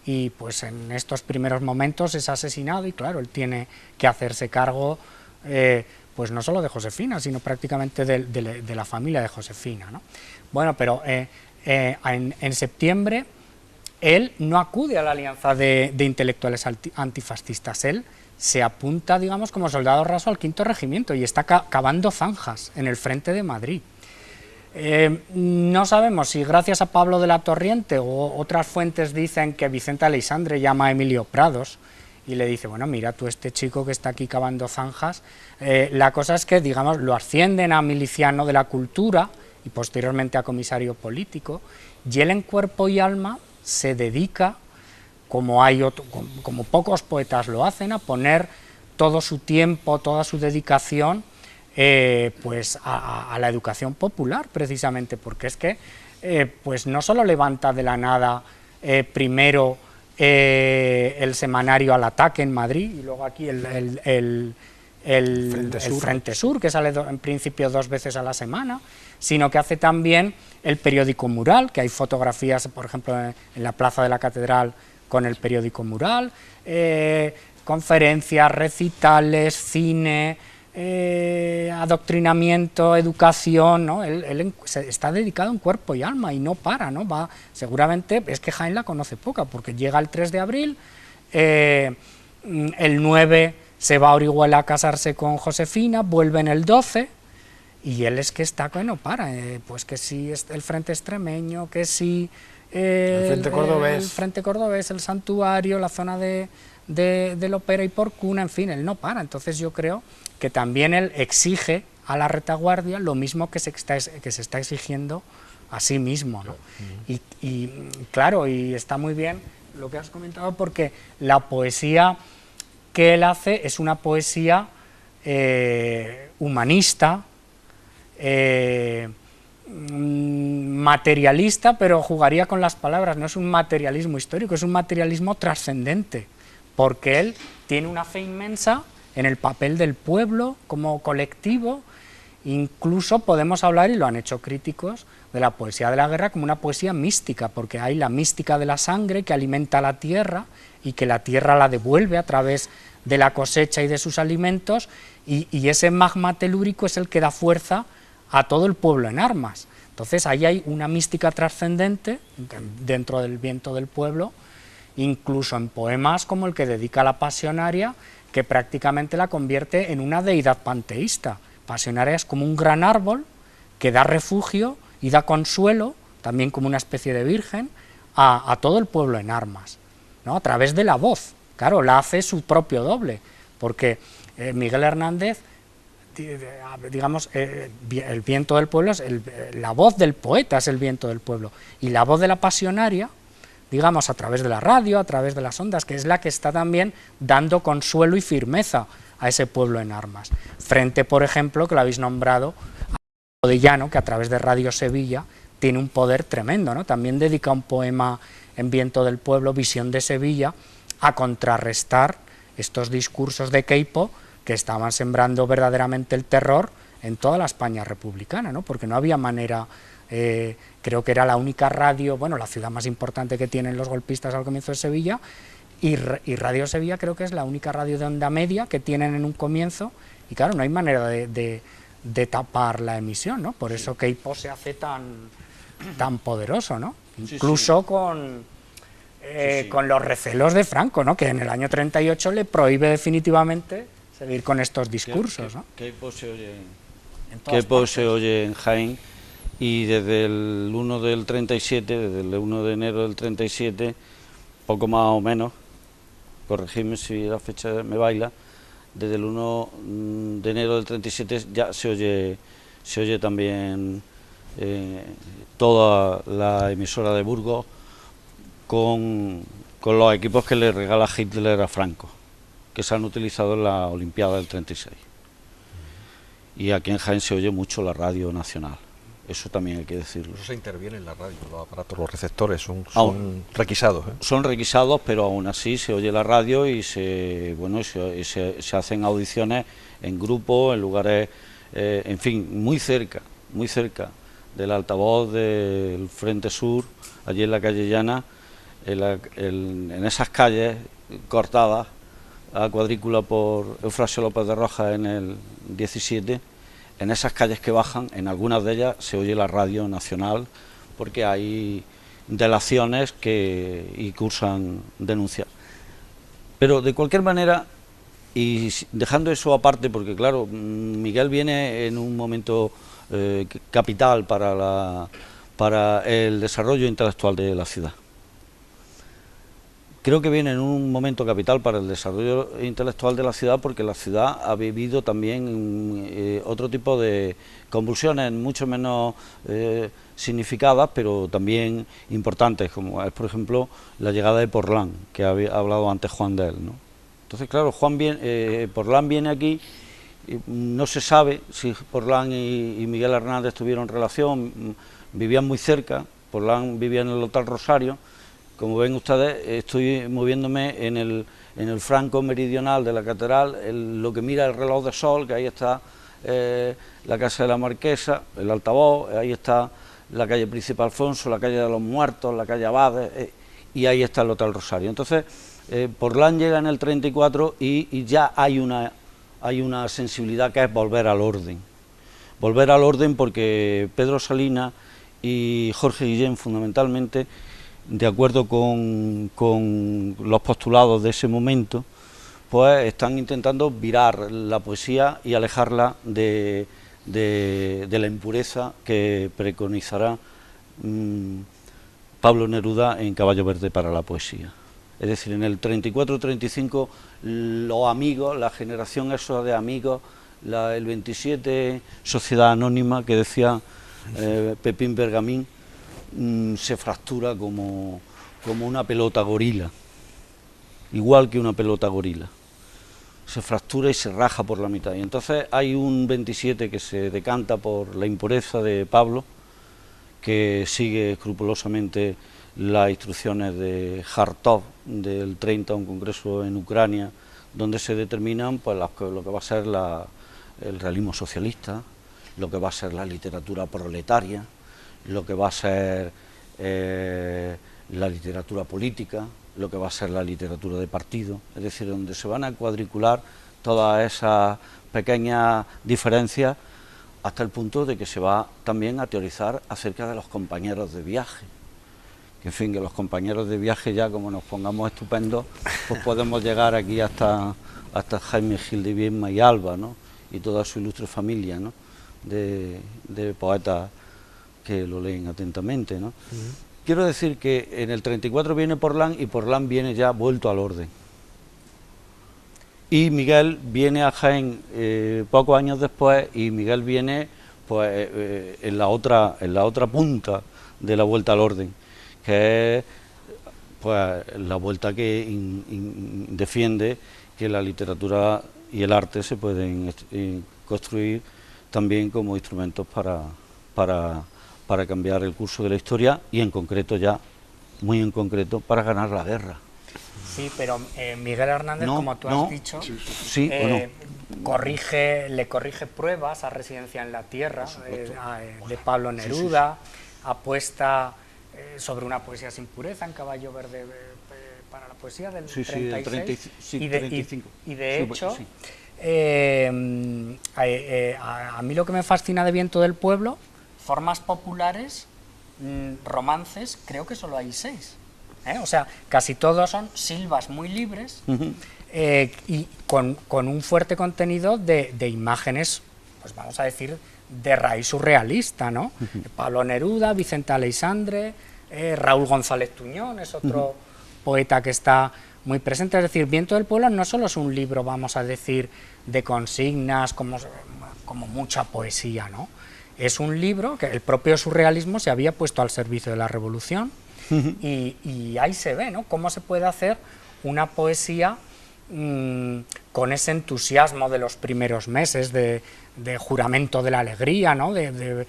y pues en estos primeros momentos es asesinado, y claro, él tiene que hacerse cargo, pues no solo de Josefina, sino prácticamente de la familia de Josefina, ¿no? Bueno, pero en septiembre él no acude a la alianza de intelectuales antifascistas, él se apunta, digamos, como soldado raso al 5º regimiento y está cavando zanjas en el frente de Madrid. No sabemos si gracias a Pablo de la Torriente, o otras fuentes dicen que Vicente Aleixandre llama a Emilio Prados y le dice, bueno, mira tú, este chico que está aquí cavando zanjas. La cosa es que, digamos, lo ascienden a miliciano de la cultura y posteriormente a comisario político, y él en cuerpo y alma se dedica, como pocos poetas lo hacen, a poner todo su tiempo, toda su dedicación pues a la educación popular, precisamente, porque es que pues no solo levanta de la nada primero el semanario Al Ataque en Madrid, y luego aquí el Frente Sur, que sale en principio 2 veces a la semana, sino que hace también el periódico Mural, que hay fotografías, por ejemplo, en la plaza de la Catedral con el periódico Mural, conferencias, recitales, cine, adoctrinamiento, educación, ¿no? Él está dedicado en cuerpo y alma y no para, ¿no? Seguramente es que Jaén la conoce poca, porque llega el 3 de abril, el 9 se va a Orihuela a casarse con Josefina, vuelve en el 12, y él es que está que no para, pues que sí el Frente Extremeño, que sí el Frente Cordobés, el Santuario, la zona del Opera y Porcuna, en fin, él no para. Entonces yo creo que también él exige a la retaguardia lo mismo que se está exigiendo a sí mismo, ¿no? Y claro, y está muy bien lo que has comentado, porque la poesía que él hace es una poesía humanista, materialista, pero jugaría con las palabras, no es un materialismo histórico, es un materialismo trascendente, porque él tiene una fe inmensa en el papel del pueblo como colectivo. Incluso podemos hablar, y lo han hecho críticos, de la poesía de la guerra como una poesía mística, porque hay la mística de la sangre que alimenta la tierra y que la tierra la devuelve a través de la cosecha y de sus alimentos, y ese magma telúrico es el que da fuerza a todo el pueblo en armas. Entonces ahí hay una mística trascendente dentro del viento del pueblo, incluso en poemas como el que dedica a la Pasionaria, que prácticamente la convierte en una deidad panteísta. Pasionaria es como un gran árbol que da refugio y da consuelo, también como una especie de virgen, a todo el pueblo en armas, ¿no? A través de la voz. Claro, la hace su propio doble, porque Miguel Hernández, digamos, el viento del pueblo es la voz del poeta, es el viento del pueblo, y la voz de la Pasionaria, digamos, a través de la radio, a través de las ondas, que es la que está también dando consuelo y firmeza a ese pueblo en armas. Frente, por ejemplo, que lo habéis nombrado, a de Llano, que a través de Radio Sevilla tiene un poder tremendo, ¿no? También dedica un poema en Viento del Pueblo, Visión de Sevilla, a contrarrestar estos discursos de Queipo que estaban sembrando verdaderamente el terror en toda la España republicana, ¿no? Porque no había manera, creo que era la única radio, bueno, la ciudad más importante que tienen los golpistas al comienzo de Sevilla, y Radio Sevilla creo que es la única radio de onda media que tienen en un comienzo, y claro, no hay manera de tapar la emisión, ¿no? Por eso Queipo se hace tan poderoso, ¿no? Incluso con los recelos de Franco, ¿no? Que en el año 38 le prohíbe definitivamente seguir con estos discursos, ¿no? Queipo se oye en Jaén, y desde el 1 del 37, desde el 1 de enero del 37, poco más o menos, corregidme si la fecha me baila, desde el 1 de enero del 37 ya se oye también toda la emisora de Burgos con los equipos que le regala Hitler a Franco, que se han utilizado en la Olimpiada del 36. Y aquí en Jaén se oye mucho la radio nacional. Eso también hay que decirlo. Eso se interviene en la radio, los aparatos, los receptores son requisados, ¿eh? Son requisados, pero aún así se oye la radio y se hacen audiciones en grupo, en lugares, en fin, muy cerca del altavoz del Frente Sur, allí en la calle Llana, en esas calles cortadas a cuadrícula por Eufrasio López de Rojas en el 17, en esas calles que bajan, en algunas de ellas se oye la radio nacional, porque hay delaciones y cursan denuncias. Pero de cualquier manera, y dejando eso aparte, porque claro, Miguel viene en un momento capital para el desarrollo intelectual de la ciudad. Creo que viene en un momento capital para el desarrollo intelectual de la ciudad, porque la ciudad ha vivido también otro tipo de convulsiones, mucho menos significadas, pero también importantes, como es, por ejemplo, la llegada de Porlán, que ha hablado antes Juan de él, ¿no? Entonces, claro, Porlán viene aquí, y no se sabe si Porlán y Miguel Hernández tuvieron relación, vivían muy cerca, Porlán vivía en el Hotel Rosario. Como ven ustedes, estoy moviéndome en el flanco meridional de la catedral, lo que mira el reloj de sol, que ahí está la Casa de la Marquesa, el altavoz, ahí está la calle Príncipe Alfonso, la calle de los Muertos, la calle Abades, y ahí está el Hotel Rosario. Entonces, Porlán llega en el 34 y ya hay una sensibilidad que es volver al orden. Volver al orden porque Pedro Salinas y Jorge Guillén, fundamentalmente, de acuerdo con los postulados de ese momento, pues están intentando virar la poesía y alejarla de la impureza que preconizará Pablo Neruda en Caballo Verde para la poesía. Es decir, en el 34-35 los amigos, la generación esa de amigos, el 27 Sociedad Anónima que decía Pepín Bergamín, se fractura como una pelota gorila, igual que una pelota gorila, se fractura y se raja por la mitad. Y entonces hay un 27 que se decanta por la impureza de Pablo, que sigue escrupulosamente las instrucciones de Khartov del 30, un congreso en Ucrania, donde se determinan pues lo que va a ser el realismo socialista, lo que va a ser la literatura proletaria, lo que va a ser la literatura política, lo que va a ser la literatura de partido, es decir, donde se van a cuadricular todas esas pequeñas diferencias hasta el punto de que se va también a teorizar acerca de los compañeros de viaje. Que, en fin, que los compañeros de viaje ya, como nos pongamos estupendos, pues podemos llegar aquí hasta Jaime Gil de Viedma y Alba, ¿no? Y toda su ilustre familia, ¿no? de poetas que lo leen atentamente, ¿no? Quiero decir que en el 34 viene Porlán y Porlán viene ya vuelto al orden. Y Miguel viene a Jaén pocos años después, y Miguel viene pues en la otra punta de la vuelta al orden, que es pues la vuelta que defiende que la literatura y el arte se pueden construir también como instrumentos para cambiar el curso de la historia y en concreto ya, muy en concreto, para ganar la guerra. Sí, pero Miguel Hernández, como tú has dicho, sí, le corrige pruebas a Residencia en la Tierra de Pablo Neruda, apuesta sobre una poesía sin pureza en Caballo Verde para la poesía del 36, y de hecho, a mí lo que me fascina de Viento del Pueblo, formas populares, romances, creo que solo hay 6. O sea, casi todos son silvas muy libres, y con un fuerte contenido de imágenes, pues vamos a decir, de raíz surrealista, ¿no? Pablo Neruda, Vicente Aleixandre, Raúl González Tuñón es otro poeta que está muy presente. Es decir, Viento del Pueblo no solo es un libro, vamos a decir, de consignas, como mucha poesía, ¿no? Es un libro que el propio surrealismo se había puesto al servicio de la revolución, y ahí se ve, ¿no?, cómo se puede hacer una poesía con ese entusiasmo de los primeros meses, de juramento de la alegría, ¿no? de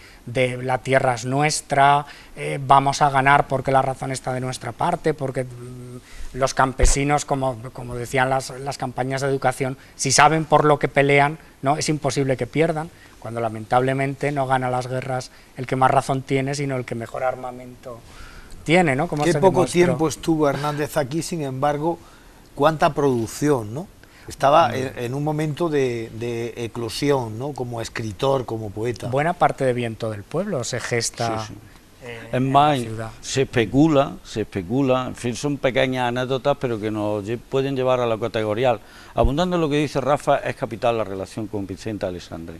la tierra es nuestra, vamos a ganar porque la razón está de nuestra parte, porque los campesinos, como decían las campañas de educación, si saben por lo que pelean, ¿no? Es imposible que pierdan, cuando lamentablemente no gana las guerras el que más razón tiene, sino el que mejor armamento tiene, ¿no? Como Qué se poco demostró. tiempo estuvo Hernández aquí, sin embargo, cuánta producción, ¿no? Estaba en un momento de eclosión, ¿no? Como escritor, como poeta. Buena parte de Viento del Pueblo se gesta. Sí, sí. En Es más, la ciudad. se especula, en fin, son pequeñas anécdotas, pero que nos pueden llevar a lo categorial. Abundando en lo que dice Rafa, es capital la relación con Vicente Aleixandre.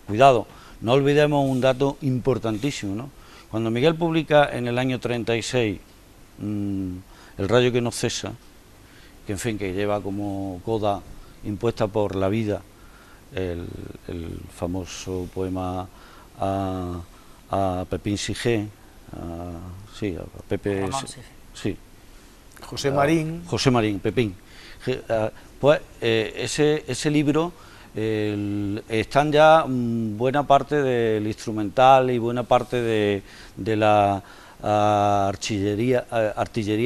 Cuidado, no olvidemos un dato importantísimo, ¿no? Cuando Miguel publica en el año 36 El rayo que no cesa, que en fin, que lleva como coda impuesta por la vida el famoso poema a Pepín Sigé, sí, a Pepe, sí, José Marín. José Marín, Pepín. Pues ese libro están ya buena parte del instrumental y buena parte de la artillería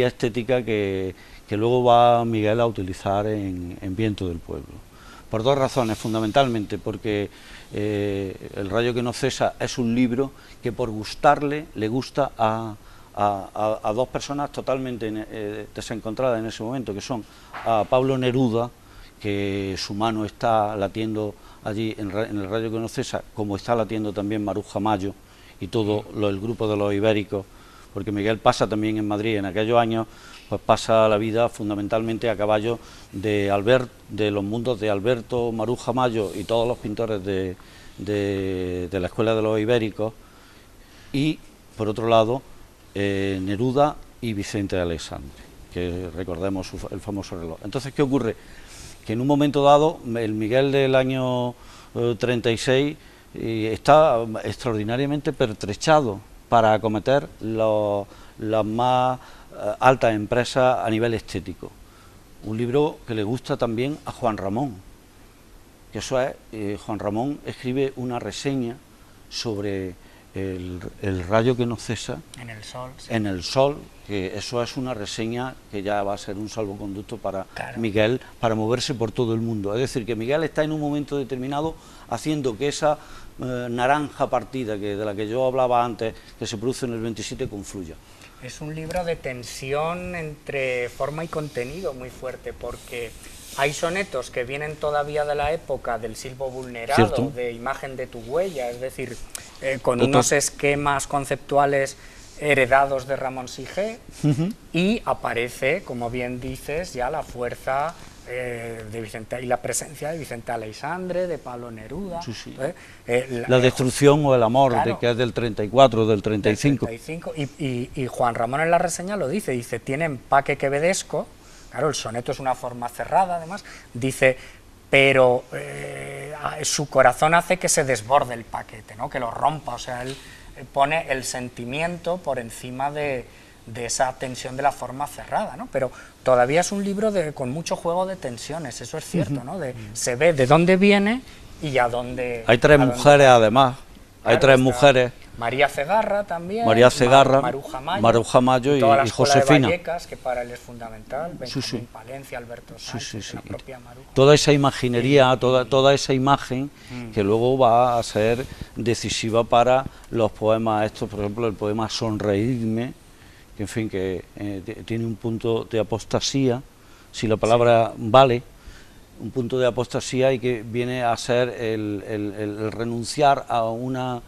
estética que luego va Miguel a utilizar en Viento del Pueblo. Por dos razones, fundamentalmente, porque El rayo que no cesa es un libro que por gustarle le gusta a dos personas totalmente desencontradas en ese momento, que son a Pablo Neruda, que su mano está latiendo allí en El rayo que no cesa, como está latiendo también Maruja Mayo y todo el grupo de los ibéricos, porque Miguel pasa también en Madrid en aquellos años, pues pasa la vida fundamentalmente a caballo de los mundos de Alberto, Maruja Mayo y todos los pintores de la Escuela de los Ibéricos, y por otro lado Neruda y Vicente Aleixandre, que recordemos el famoso reloj. Entonces, ¿qué ocurre? Que en un momento dado el Miguel del año 36 está extraordinariamente pertrechado para acometer las más altas empresas a nivel estético. Un libro que le gusta también a Juan Ramón, que eso es, Juan Ramón escribe una reseña sobre el rayo que no cesa en el sol, sí. En el sol, que eso es una reseña que ya va a ser un salvoconducto para Miguel para moverse por todo el mundo. Es decir, que Miguel está en un momento determinado haciendo que esa naranja partida de la que yo hablaba antes, que se produce en el 27, confluya. Es un libro de tensión entre forma y contenido muy fuerte, porque hay sonetos que vienen todavía de la época del silbo vulnerado, ¿cierto?, de imagen de tu huella, es decir, con unos esquemas conceptuales heredados de Ramón Sigé, y aparece, como bien dices, ya la fuerza de Vicente y la presencia de Vicente Aleixandre, de Pablo Neruda. Sí, sí. La destrucción o el amor, claro, que es del 34, del 35. Y Juan Ramón en la reseña lo dice, tiene empaque quevedesco. Claro, el soneto es una forma cerrada, además, dice, pero su corazón hace que se desborde el paquete, ¿no?, que lo rompa, o sea, él pone el sentimiento por encima de esa tensión de la forma cerrada, ¿no? Pero todavía es un libro con mucho juego de tensiones, eso es cierto, ¿no? Se ve de dónde viene y a dónde... Hay tres mujeres, además, hay tres mujeres. María Cegarra también, María Cegarra, Maruja Mayo y toda la Josefina. De Vallecas, que para él es fundamental, Benjamín Palencia, Alberto Sánchez, la propia Maruja. Toda esa imaginería, toda esa imagen que luego va a ser decisiva para los poemas estos, por ejemplo, el poema Sonreírme, que en fin, que tiene un punto de apostasía, si la palabra vale, un punto de apostasía, y que viene a ser el renunciar a una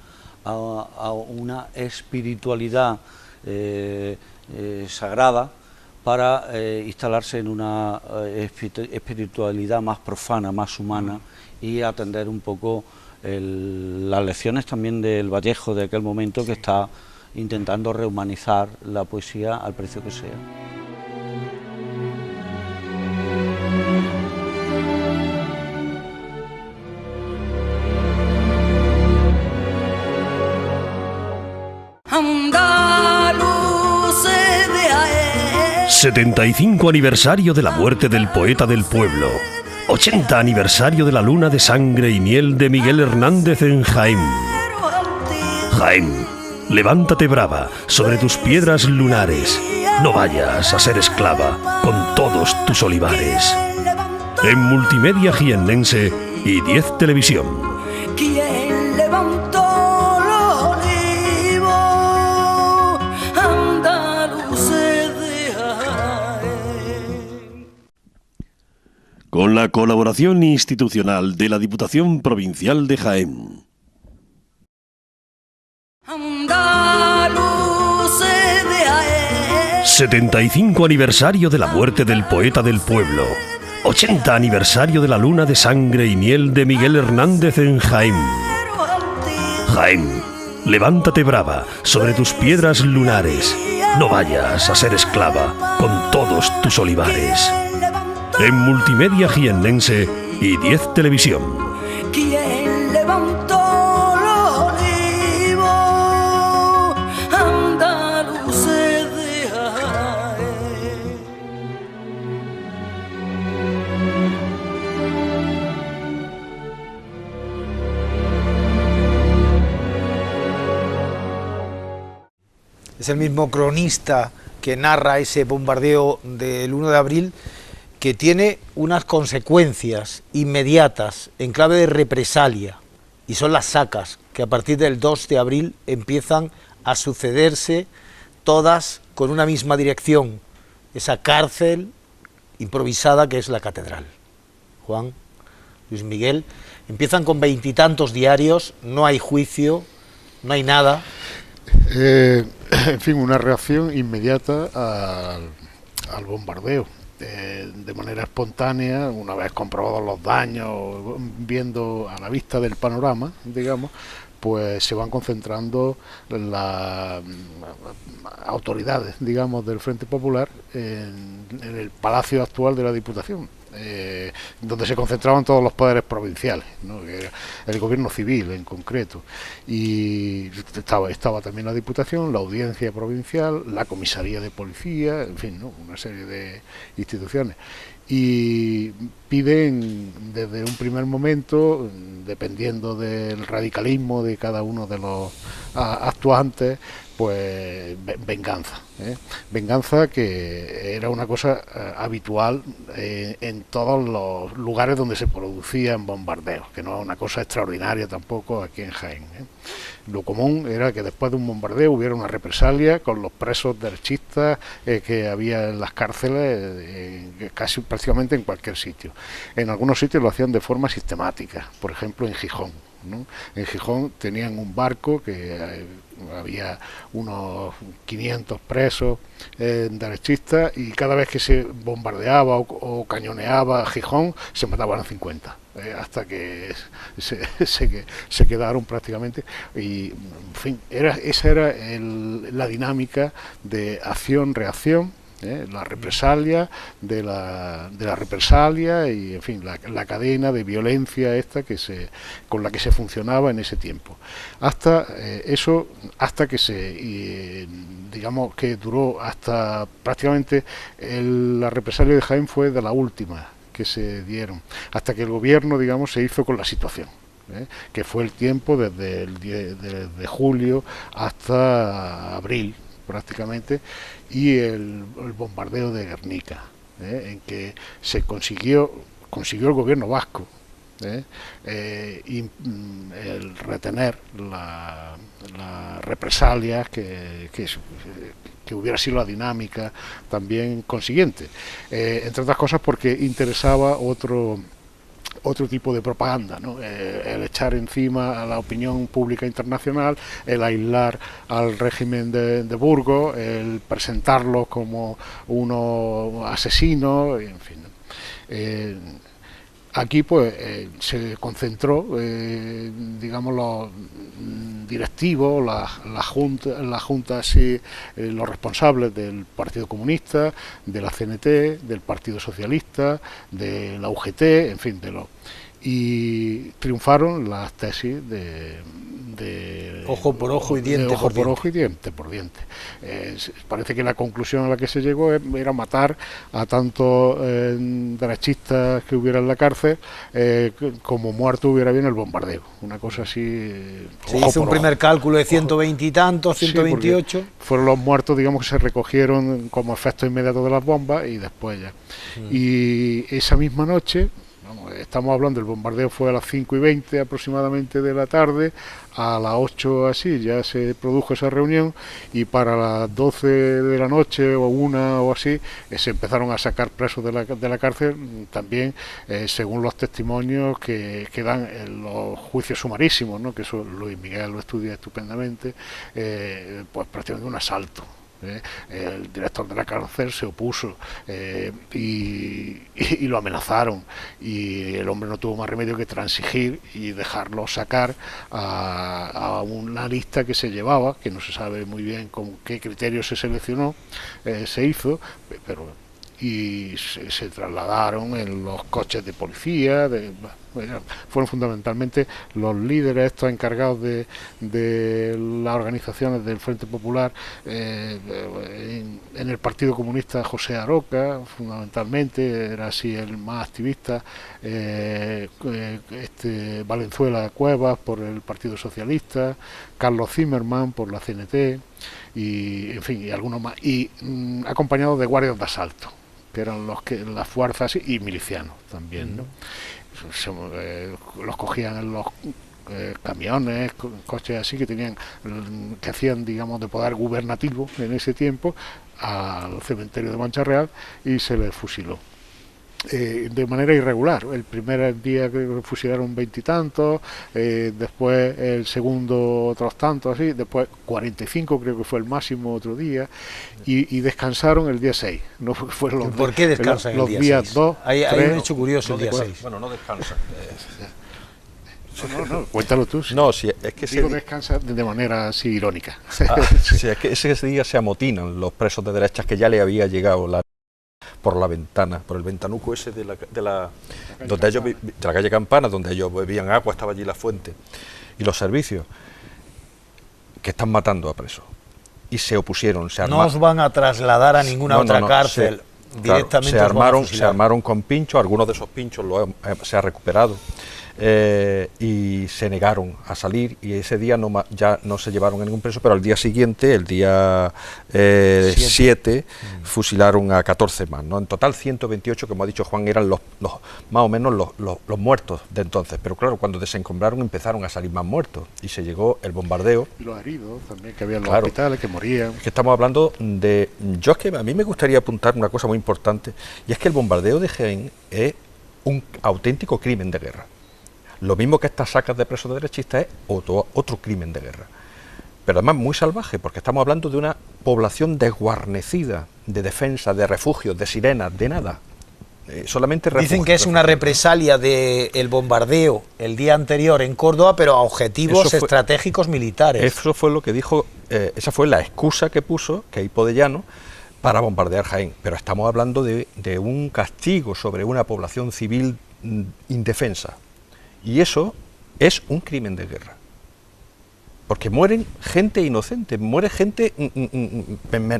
espiritualidad sagrada para instalarse en una espiritualidad más profana, más humana, y atender un poco las lecciones también del Vallejo de aquel momento, que está intentando rehumanizar la poesía al precio que sea. Andaluces de Jaén. 75 aniversario de la muerte del poeta del pueblo. 80 aniversario de la luna de sangre y miel de Miguel Hernández en Jaén. Jaén, levántate brava sobre tus piedras lunares. No vayas a ser esclava con todos tus olivares. En Multimedia Jiennense y 10 Televisión. ¿Quién levantó los olivos andaluces de Jaén? Con la colaboración institucional de la Diputación Provincial de Jaén. Andaluces de Jaén. 75 aniversario de la muerte del poeta del pueblo. 80 aniversario de la luna de sangre y miel de Miguel Hernández en Jaén. Jaén, levántate brava sobre tus piedras lunares. No vayas a ser esclava con todos tus olivares. En Multimedia Jiennense y 10 Televisión. ¿Quién levantó los olivos andaluces de Jaén? Es el mismo cronista que narra ese bombardeo del 1 de abril, que tiene unas consecuencias inmediatas en clave de represalia, y son las sacas, que a partir del 2 de abril empiezan a sucederse todas con una misma dirección, esa cárcel improvisada que es la catedral. Juan, Luis Miguel, empiezan con 20 y tantos diarios, no hay juicio, no hay nada. En fin, una reacción inmediata al bombardeo. De manera espontánea, una vez comprobados los daños, viendo a la vista del panorama, digamos, pues se van concentrando las autoridades, digamos, del Frente Popular en el palacio actual de la Diputación, donde se concentraban todos los poderes provinciales, ¿no? Que era el gobierno civil en concreto, y estaba también la Diputación, la Audiencia Provincial, la Comisaría de Policía, en fin, ¿no? Una serie de instituciones, y piden desde un primer momento, dependiendo del radicalismo de cada uno de los actuantes, pues venganza, venganza, que era una cosa habitual en todos los lugares donde se producían bombardeos, que no es una cosa extraordinaria tampoco aquí en Jaén. Lo común era que después de un bombardeo hubiera una represalia con los presos derechistas que había en las cárceles, casi prácticamente en cualquier sitio. En algunos sitios lo hacían de forma sistemática, por ejemplo en Gijón, ¿no? En Gijón tenían un barco que había unos 500 presos derechistas, y cada vez que se bombardeaba o cañoneaba Gijón se mataban a 50, hasta que se quedaron prácticamente, y en fin, esa era la dinámica de acción-reacción, la represalia de la represalia, y en fin, la cadena de violencia esta con la que se funcionaba en ese tiempo, hasta que digamos que duró hasta prácticamente la represalia de Jaén fue de la última que se dieron, hasta que el gobierno, digamos, se hizo con la situación, que fue el tiempo desde el 10 de julio hasta abril prácticamente, y el bombardeo de Guernica, en que se consiguió el gobierno vasco el retener las represalias, que hubiera sido la dinámica también consiguiente, entre otras cosas porque interesaba otro tipo de propaganda, ¿no? El echar encima a la opinión pública internacional, el aislar al régimen de Burgos, el presentarlos como unos asesinos, en fin, ¿no? Aquí pues se concentró, digamos, los directivos, la junta así, los responsables del Partido Comunista, de la CNT, del Partido Socialista, de la UGT, en fin, y triunfaron las tesis de ojo por ojo y diente ojo por ojo y diente por diente. Parece que la conclusión a la que se llegó era matar a tantos derechistas que hubiera en la cárcel, como muerto hubiera bien el bombardeo, una cosa así. Se hizo un primer cálculo de 120 y tantos, 128. Sí, fueron los muertos, digamos, que se recogieron como efecto inmediato de las bombas y después ya. Y esa misma noche, estamos hablando, el bombardeo fue a las 5:20 aproximadamente de la tarde, a las 8 así ya se produjo esa reunión, y para las 12 de la noche o 1 o así se empezaron a sacar presos de la cárcel, también según los testimonios que dan en los juicios sumarísimos, ¿no? Que eso Luis Miguel lo estudia estupendamente, pues prácticamente un asalto. El director de la cárcel se opuso y lo amenazaron, y el hombre no tuvo más remedio que transigir y dejarlo sacar a una lista que se llevaba, que no se sabe muy bien con qué criterio se seleccionó, se hizo, pero y se trasladaron en los coches de policía, fueron fundamentalmente los líderes estos encargados de las organizaciones del Frente Popular, en el Partido Comunista José Aroca, fundamentalmente, era así el más activista, Valenzuela Cuevas por el Partido Socialista, Carlos Zimmerman por la CNT, y en fin, y algunos más, y acompañados de guardias de asalto, que eran las fuerzas, y milicianos también, ¿no? Los cogían en los camiones, coches así que hacían, digamos, de poder gubernativo en ese tiempo, al cementerio de Mancha Real, y se les fusiló. De manera irregular. El primer día que fusilaron 20 y tantos, después el segundo otros tantos, así, después 45 creo que fue el máximo otro día, y descansaron el día 6. No fueron ¿Por qué descansan los el día días 6? 2, Hay 3, un hecho curioso el día 6. Bueno, no descansan. No, cuéntalo tú. Sí. No, sí, es que digo descansa de manera así irónica. Sí, es que ese día se amotinan los presos de derechas, que ya le había llegado por la ventana, por el ventanuco ese de la calle Campana, donde ellos bebían agua, estaba allí la fuente, y los servicios, que están matando a presos. Y se opusieron, no os van a trasladar a ninguna otra cárcel, directamente. Se armaron con pinchos, algunos de esos pinchos se ha recuperado, y se negaron a salir, y ese día ya no se llevaron a ningún preso, pero al día siguiente, el día 7, fusilaron a 14 más, ¿no? En total 128, como ha dicho Juan, eran los más o menos los muertos de entonces, pero claro, cuando desencombraron empezaron a salir más muertos, y se llegó el bombardeo. Y los heridos también, que había en los hospitales, que morían. Es que estamos hablando de... Yo es que a mí me gustaría apuntar una cosa muy importante, y es que el bombardeo de Jaén es un auténtico crimen de guerra. Lo mismo que estas sacas de presos derechistas es otro crimen de guerra. Pero además muy salvaje, porque estamos hablando de una población desguarnecida, de defensa, de refugios, de sirenas, de nada. Solamente dicen que es una represalia del bombardeo el día anterior en Córdoba, pero a objetivos estratégicos militares. Eso fue lo que dijo, esa fue la excusa que puso Queipo de Llano para bombardear Jaén. Pero estamos hablando de un castigo sobre una población civil indefensa. Y eso es un crimen de guerra, porque mueren gente inocente, muere gente,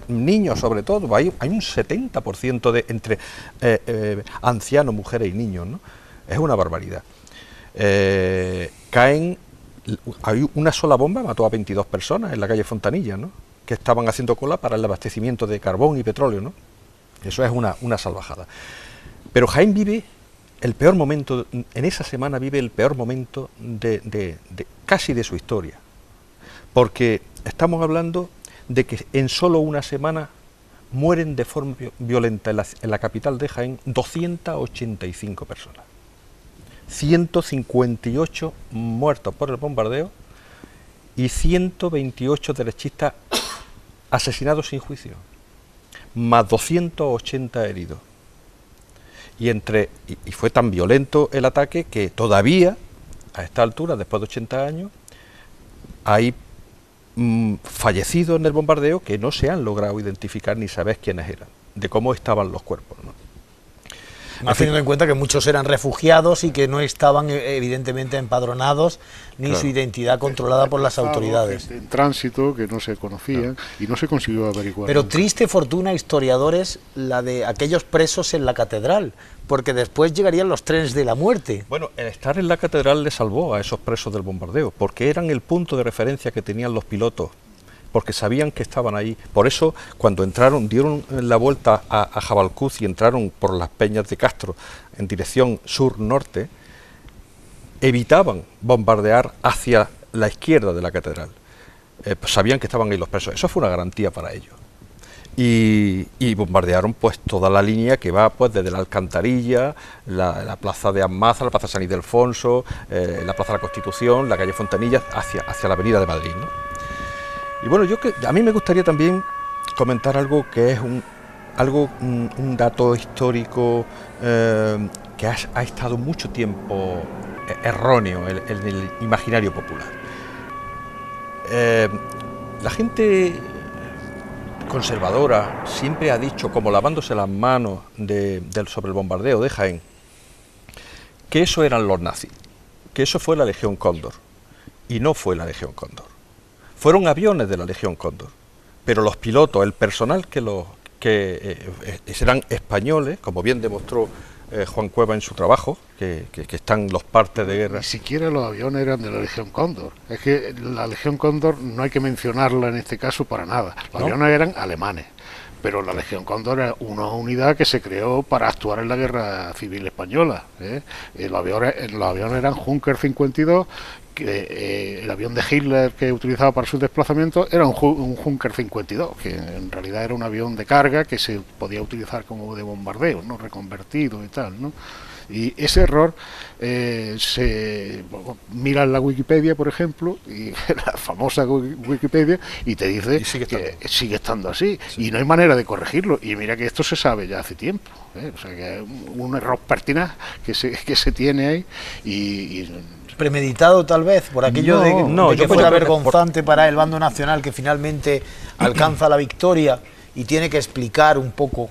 niños sobre todo, hay un 70% entre ancianos, mujeres y niños, ¿no? Es una barbaridad. Hay una sola bomba, mató a 22 personas en la calle Fontanilla, ¿no? Que estaban haciendo cola para el abastecimiento de carbón y petróleo, ¿no? Eso es una salvajada. Pero Jaén vive el peor momento, en esa semana vive el peor momento casi de su historia, porque estamos hablando de que en solo una semana mueren de forma violenta en la capital de Jaén 285 personas, 158 muertos por el bombardeo y 128 derechistas asesinados sin juicio, más 280 heridos. Y fue tan violento el ataque que todavía, a esta altura, después de 80 años, hay fallecidos en el bombardeo que no se han logrado identificar ni saber quiénes eran, de cómo estaban los cuerpos, ¿no? Más teniendo en cuenta que muchos eran refugiados y que no estaban evidentemente empadronados ni Claro. su identidad controlada por las autoridades. Gente en tránsito que no se conocían y no se consiguió averiguar. Pero nunca. triste fortuna, historiadores, la de aquellos presos en la catedral, porque después llegarían los trenes de la muerte. Bueno, el estar en la catedral le salvó a esos presos del bombardeo, porque eran el punto de referencia que tenían los pilotos, porque sabían que estaban ahí. Por eso, cuando entraron, dieron la vuelta a Jabalcuz y entraron por las peñas de Castro en dirección sur-norte, evitaban bombardear hacia la izquierda de la catedral. Pues sabían que estaban ahí los presos. Eso fue una garantía para ellos. Y bombardearon pues toda la línea que va pues desde la Alcantarilla, la plaza de Almaza, la plaza San Ildefonso, la plaza de la Constitución, la calle Fontanillas, hacia la avenida de Madrid, ¿no? Y bueno, a mí me gustaría también comentar algo que es un dato histórico que ha estado mucho tiempo erróneo en el imaginario popular. La gente conservadora siempre ha dicho, como lavándose las manos sobre el bombardeo de Jaén, que eso eran los nazis, que eso fue la Legión Cóndor, y no fue la Legión Cóndor. Fueron aviones de la Legión Cóndor, pero los pilotos, el personal que eran españoles, como bien demostró Juan Cueva en su trabajo, que están los partes de guerra. Ni siquiera los aviones eran de la Legión Cóndor. Es que la Legión Cóndor no hay que mencionarla en este caso para nada. Los aviones eran alemanes, pero la Legión Cóndor era una unidad que se creó para actuar en la Guerra Civil Española. Los aviones eran Junker 52, que el avión de Hitler que utilizaba para sus desplazamientos era un Junker 52, que en realidad era un avión de carga que se podía utilizar como de bombardeo, ¿no? Reconvertido y tal, ¿no? Y ese error mira en la Wikipedia, por ejemplo, y la famosa Wikipedia, y te dice que sigue estando así, sí. Y no hay manera de corregirlo. Y mira que esto se sabe ya hace tiempo, ¿eh? O sea que es un error pertinaz que se tiene ahí y premeditado tal vez, por aquello de que fuera vergonzante para el bando nacional que finalmente alcanza la victoria y tiene que explicar un poco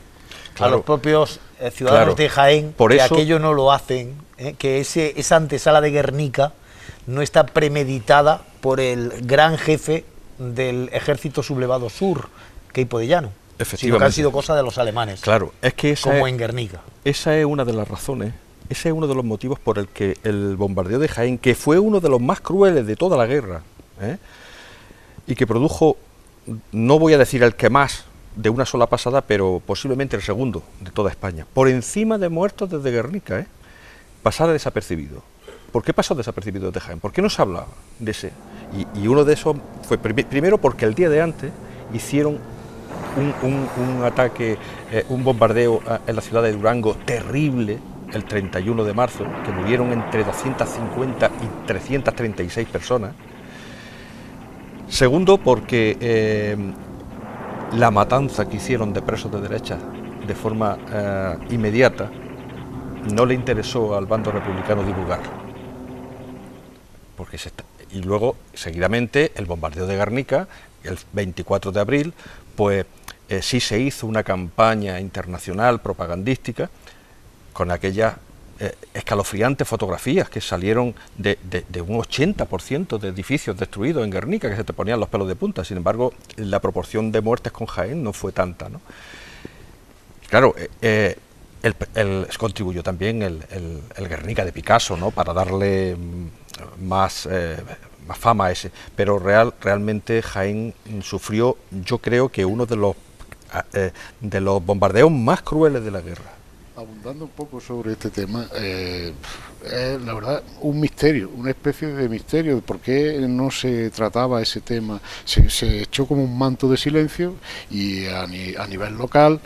a los propios ciudadanos de Jaén que aquello no lo hacen, que esa antesala de Guernica no está premeditada por el gran jefe del ejército sublevado sur, Queipo de Llano, sino que ha sido cosa de los alemanes, es que como en Guernica. Esa es una de las razones. Ese es uno de los motivos por el que el bombardeo de Jaén, que fue uno de los más crueles de toda la guerra, y que produjo, no voy a decir el que más de una sola pasada, pero posiblemente el segundo de toda España, por encima de muertos desde Guernica, pasara desapercibido. ¿Por qué pasó desapercibido desde Jaén? ¿Por qué no se hablaba de ese? Y uno de esos fue primero porque el día de antes hicieron un ataque, un bombardeo en la ciudad de Durango terrible, el 31 de marzo, que murieron entre 250 y 336 personas. Segundo, porque la matanza que hicieron de presos de derecha de forma inmediata no le interesó al bando republicano divulgar. Y luego, seguidamente, el bombardeo de Guernica, el 24 de abril, pues sí se hizo una campaña internacional propagandística con aquellas escalofriantes fotografías que salieron de un 80% de edificios destruidos en Guernica, que se te ponían los pelos de punta. Sin embargo, la proporción de muertes con Jaén no fue tanta, ¿no? Claro, contribuyó también el Guernica de Picasso, ¿no? Para darle más fama a ese. Pero realmente Jaén sufrió, yo creo que uno de los bombardeos más crueles de la guerra. Abundando un poco sobre este tema, es la verdad un misterio, una especie de misterio de por qué no se trataba ese tema. Se echó como un manto de silencio y a nivel local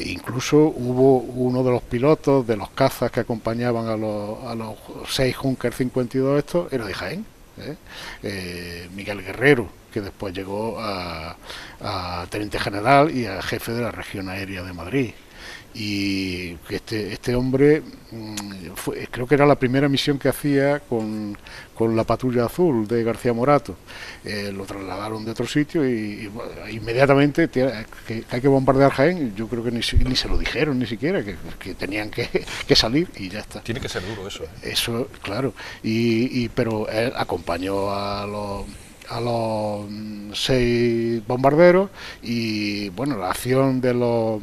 incluso hubo uno de los pilotos de los cazas que acompañaban a los 6 Junker 52 estos, era de Jaén, Miguel Guerrero, que después llegó a teniente general y a jefe de la región aérea de Madrid. Y este hombre creo que era la primera misión que hacía con la Patrulla Azul de García Morato. Lo trasladaron de otro sitio y inmediatamente que hay que bombardear Jaén. Yo creo que ni se lo dijeron ni siquiera, que tenían que salir y ya está. Tiene que ser duro eso. Eso, claro. Pero él acompañó a los 6 bombarderos y bueno, la acción de los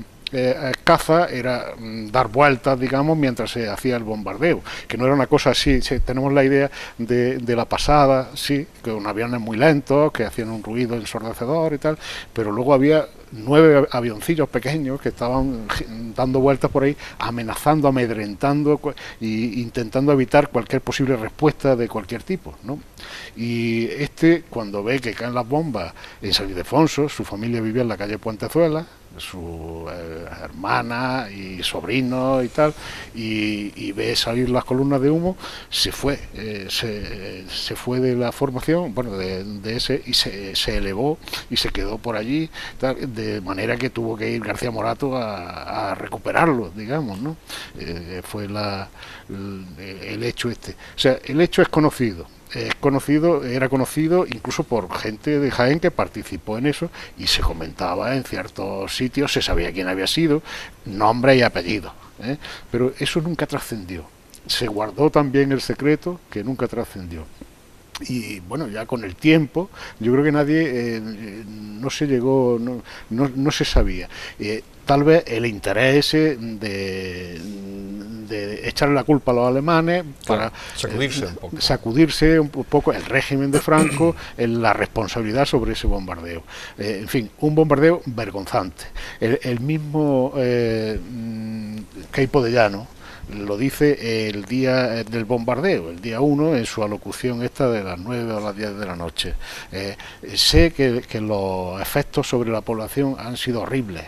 caza era dar vueltas, digamos, mientras se hacía el bombardeo, que no era una cosa así. Tenemos la idea de la pasada, sí, con aviones muy lentos que hacían un ruido ensordecedor y tal, pero luego había 9 avioncillos pequeños que estaban dando vueltas por ahí, amenazando, amedrentando e intentando evitar cualquier posible respuesta de cualquier tipo, ¿no? Y cuando ve que caen las bombas en San Ildefonso, su familia vivía en la calle Puentezuela, su hermana y sobrino y tal, y ve salir las columnas de humo, se fue de la formación, bueno, de ese, y se elevó y se quedó por allí, tal, de manera que tuvo que ir García Morato a recuperarlo, digamos, ¿no? Fue el hecho O sea, el hecho es conocido. Era conocido incluso por gente de Jaén que participó en eso, y se comentaba en ciertos sitios, se sabía quién había sido, nombre y apellido, pero eso nunca trascendió. Se guardó también el secreto, que nunca trascendió. Y bueno, ya con el tiempo, yo creo que nadie no se sabía. Tal vez el interés ese de echarle la culpa a los alemanes, para sacudirse un poco el régimen de Franco en la responsabilidad sobre ese bombardeo. En fin, un bombardeo vergonzante. El mismo Queipo de Llano lo dice el día del bombardeo, el día 1, en su alocución esta de las 9 a las 10 de la noche. Sé que los efectos sobre la población han sido horribles.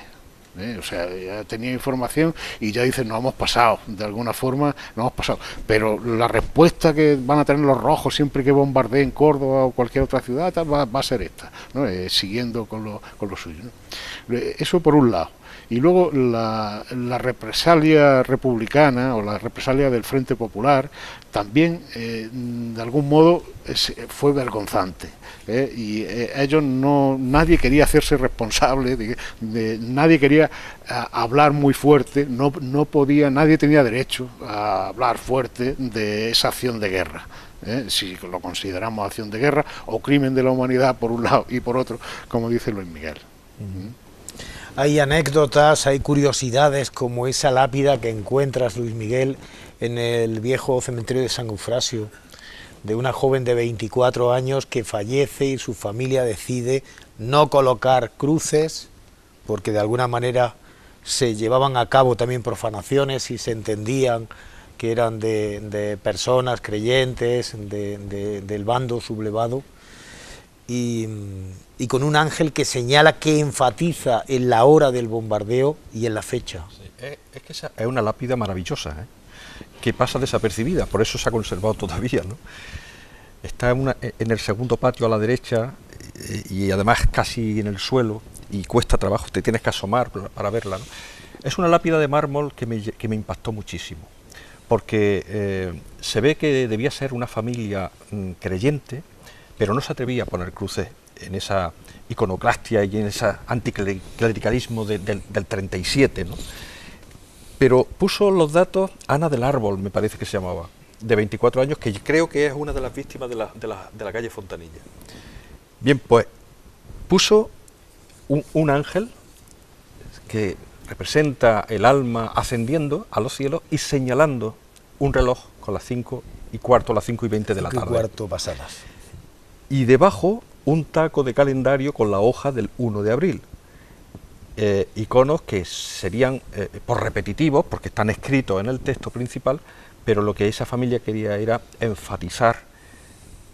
O sea, ya tenía información y ya dicen, nos hemos pasado, de alguna forma nos hemos pasado, pero la respuesta que van a tener los rojos siempre que bombardeen Córdoba o cualquier otra ciudad va a ser esta, ¿no? Siguiendo con lo suyo, ¿no? Eso por un lado. Y luego la represalia republicana o la represalia del Frente Popular también, de algún modo, fue vergonzante. Y ellos nadie quería hacerse responsable, nadie quería hablar muy fuerte, no podía, nadie tenía derecho a hablar fuerte de esa acción de guerra. Si lo consideramos acción de guerra o crimen de la humanidad por un lado y por otro, como dice Luis Miguel. Hay anécdotas, hay curiosidades, como esa lápida que encuentras, Luis Miguel, en el viejo cementerio de San Eufrasio, de una joven de 24 años que fallece y su familia decide no colocar cruces, porque de alguna manera se llevaban a cabo también profanaciones y se entendían que eran de personas creyentes, del bando sublevado. Y con un ángel que señala, que enfatiza en la hora del bombardeo y en la fecha. Sí, es que esa es una lápida maravillosa, que pasa desapercibida, por eso se ha conservado todavía, ¿no? Está en el segundo patio a la derecha y además casi en el suelo, y cuesta trabajo, te tienes que asomar para verla, ¿no? Es una lápida de mármol que me impactó muchísimo, porque se ve que debía ser una familia creyente, pero no se atrevía a poner cruces en esa iconoclastia y en ese anticlericalismo del 37, ¿no? Pero puso los datos Ana del Árbol, me parece que se llamaba, de 24 años, que creo que es una de las víctimas de la calle Fontanilla. Bien, pues puso un ángel que representa el alma ascendiendo a los cielos y señalando un reloj con las 5:15, las 5:20 de la tarde. 5:15 pasadas. Y debajo un taco de calendario con la hoja del 1 de abril. Iconos que serían por repetitivos, porque están escritos en el texto principal, pero lo que esa familia quería era enfatizar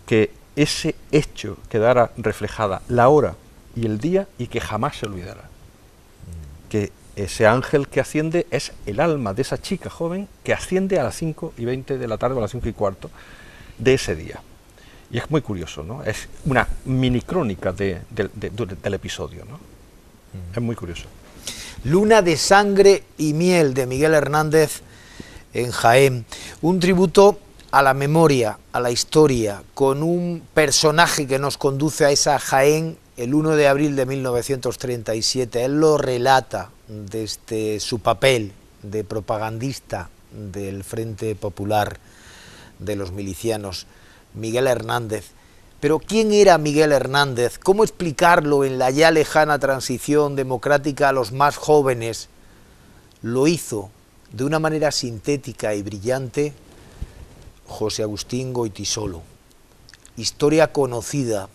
que ese hecho quedara reflejada la hora y el día y que jamás se olvidara. Que ese ángel que asciende es el alma de esa chica joven que asciende a las 5:20 de la tarde o a las 5:15 de ese día. Y es muy curioso, ¿no? Es una mini crónica del episodio, ¿no? Es muy curioso. Luna de sangre y miel de Miguel Hernández en Jaén. Un tributo a la memoria, a la historia, con un personaje que nos conduce a esa Jaén el 1 de abril de 1937. Él lo relata desde su papel de propagandista del Frente Popular de los milicianos, Miguel Hernández. Pero ¿quién era Miguel Hernández? ¿Cómo explicarlo en la ya lejana transición democrática a los más jóvenes? Lo hizo de una manera sintética y brillante José Agustín Goytisolo. Historia conocida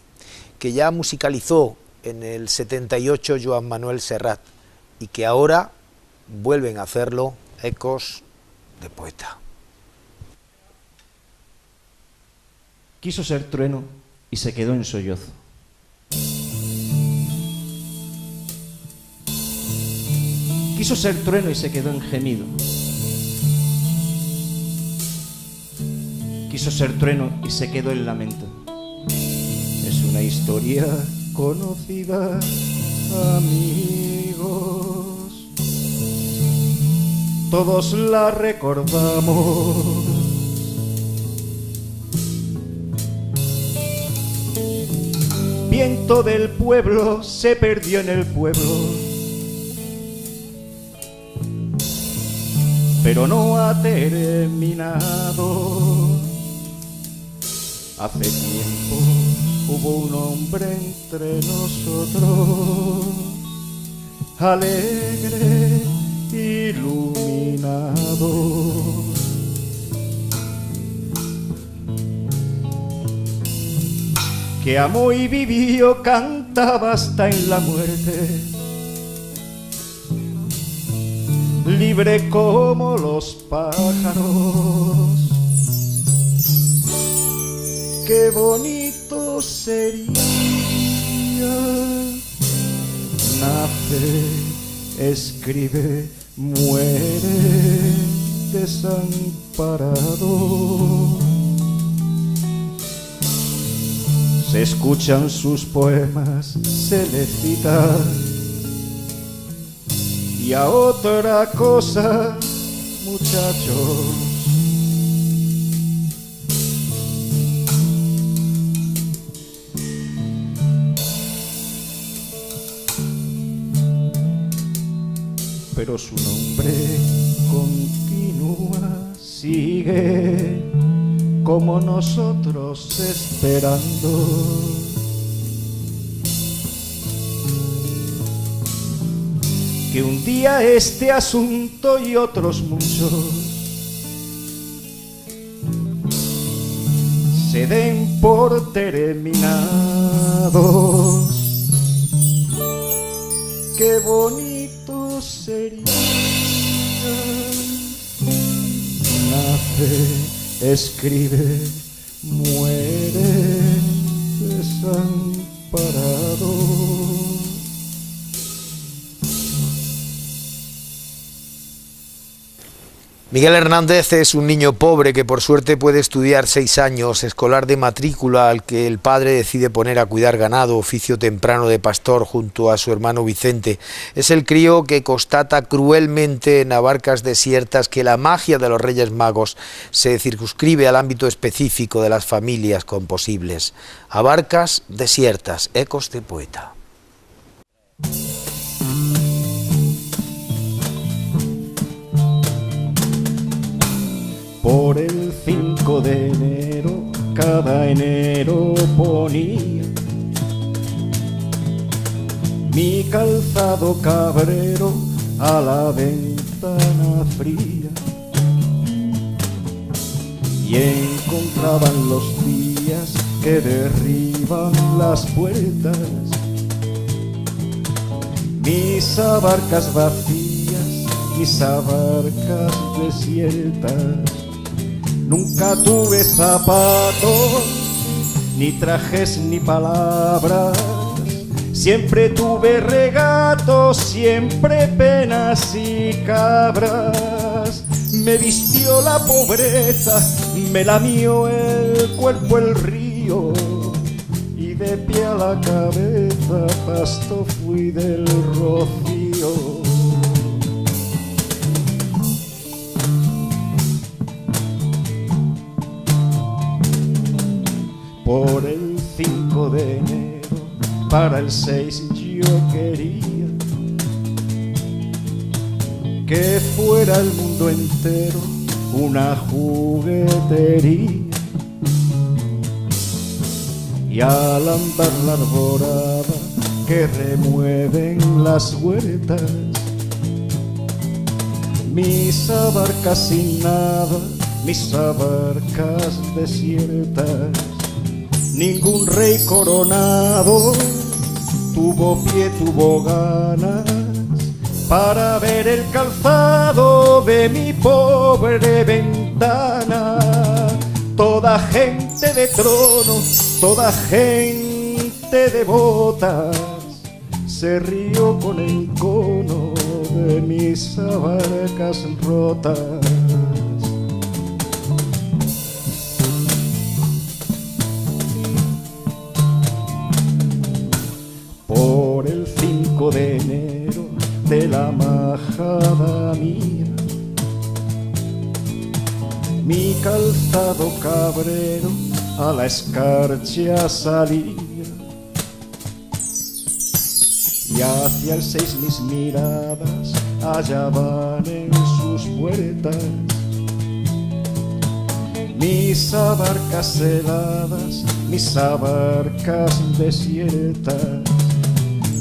que ya musicalizó en el 78 Joan Manuel Serrat y que ahora vuelven a hacerlo Ecos de Poeta. Quiso ser trueno y se quedó en sollozo. Quiso ser trueno y se quedó en gemido. Quiso ser trueno y se quedó en lamento. Es una historia conocida, amigos. Todos la recordamos. Viento del pueblo se perdió en el pueblo, pero no ha terminado. Hace tiempo hubo un hombre entre nosotros, alegre, iluminado. Que amó y vivió, cantaba hasta en la muerte, libre como los pájaros. Qué bonito sería nace, escribe, muere desamparado. Se escuchan sus poemas, se le cita, y a otra cosa, muchachos. Pero su nombre continúa, sigue como nosotros esperando. Que un día este asunto y otros muchos se den por terminados. Qué bonito sería nace, escribe, muere desamparado. Miguel Hernández es un niño pobre que por suerte puede estudiar 6 años, escolar de matrícula al que el padre decide poner a cuidar ganado, oficio temprano de pastor junto a su hermano Vicente. Es el crío que constata cruelmente en Abarcas desiertas que la magia de los Reyes Magos se circunscribe al ámbito específico de las familias composibles. Abarcas desiertas, Ecos de Poeta. Por el 5 de enero, cada enero ponía mi calzado cabrero a la ventana fría y encontraban los días que derriban las puertas, mis abarcas vacías, mis abarcas desiertas. Nunca tuve zapatos, ni trajes, ni palabras. Siempre tuve regatos, siempre penas y cabras. Me vistió la pobreza, me lamió el cuerpo el río, y de pie a la cabeza pasto fui del rocío. Por el 5 de enero, para el 6 yo quería que fuera el mundo entero una juguetería. Y al andar la arborada que remueven las huertas, mis abarcas sin nada, mis abarcas desiertas. Ningún rey coronado tuvo pie, tuvo ganas para ver el calzado de mi pobre ventana. Toda gente de trono, toda gente de botas, se rió con el cono de mis abarcas rotas. Por el 5 de enero de la majada mía, mi calzado cabrero a la escarcha salía, y hacia el 6 mis miradas hallaban en sus puertas mis abarcas heladas, mis abarcas desiertas,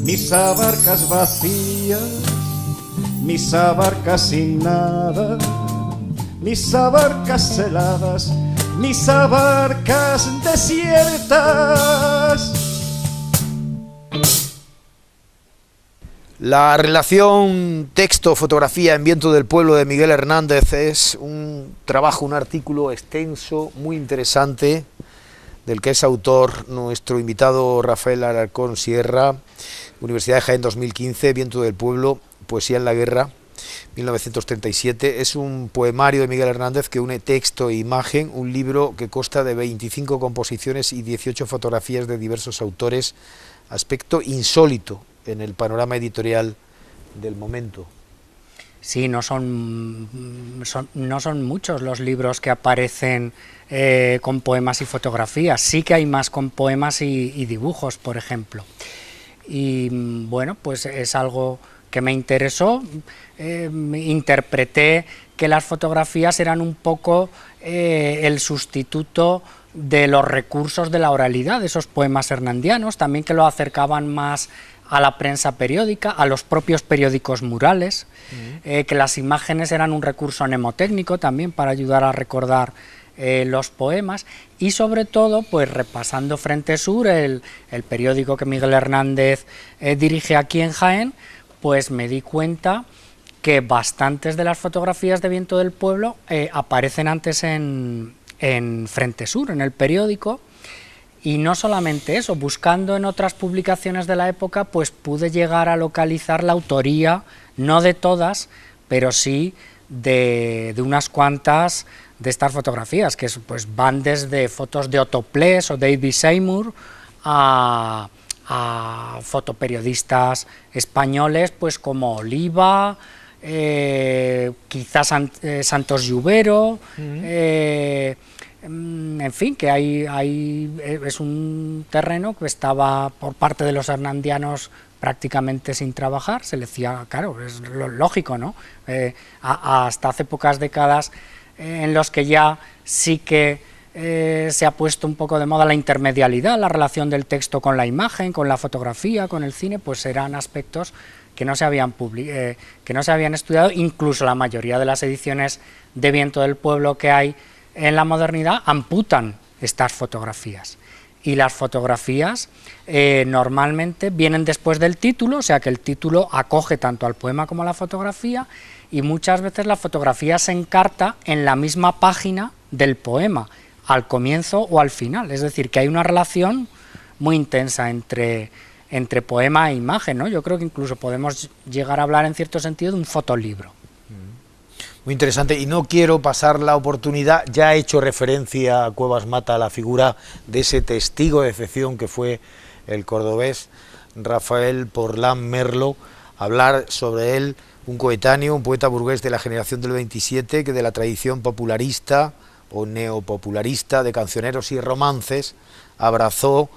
mis abarcas vacías, mis abarcas sin nada, mis abarcas heladas, mis abarcas desiertas. La relación texto-fotografía en Viento del Pueblo de Miguel Hernández es un trabajo, un artículo extenso, muy interesante, del que es autor nuestro invitado Rafael Alarcón Sierra, Universidad de Jaén 2015, Viento del Pueblo, Poesía en la Guerra, 1937. Es un poemario de Miguel Hernández que une texto e imagen, un libro que consta de 25 composiciones y 18 fotografías de diversos autores, aspecto insólito en el panorama editorial del momento. Sí, no son muchos los libros que aparecen con poemas y fotografías. Sí que hay más con poemas y dibujos, por ejemplo. Y bueno, pues es algo que me interesó. Interpreté que las fotografías eran un poco el sustituto de los recursos de la oralidad, de esos poemas hernandianos, también que lo acercaban más a la prensa periódica, a los propios periódicos murales, que las imágenes eran un recurso mnemotécnico también para ayudar a recordar los poemas, y sobre todo, pues repasando Frente Sur, el periódico que Miguel Hernández dirige aquí en Jaén, pues me di cuenta que bastantes de las fotografías de Viento del Pueblo aparecen antes en Frente Sur, en el periódico. Y no solamente eso, buscando en otras publicaciones de la época, pues pude llegar a localizar la autoría, no de todas, pero sí de unas cuantas de estas fotografías, que pues van desde fotos de Otto Pless o David Seymour a fotoperiodistas españoles pues como Oliva, quizás Santos Lluvero, en fin, que es un terreno que estaba por parte de los hernandianos prácticamente sin trabajar. Se le decía, claro, es lógico, ¿no? Hasta hace pocas décadas en los que ya sí que se ha puesto un poco de moda la intermedialidad, la relación del texto con la imagen, con la fotografía, con el cine, pues eran aspectos que no se habían estudiado. Incluso la mayoría de las ediciones de Viento del Pueblo que hay en la modernidad amputan estas fotografías, y las fotografías normalmente vienen después del título, o sea que el título acoge tanto al poema como a la fotografía, y muchas veces la fotografía se encarta en la misma página del poema, al comienzo o al final, es decir, que hay una relación muy intensa entre poema e imagen, ¿no? Yo creo que incluso podemos llegar a hablar en cierto sentido de un fotolibro. Muy interesante, y no quiero pasar la oportunidad, ya he hecho referencia a Cuevas Mata, a la figura de ese testigo de excepción que fue el cordobés Rafael Porlán Merlo, hablar sobre él, un coetáneo, un poeta burgués de la generación del 27, que de la tradición popularista, o neopopularista de cancioneros y romances, abrazó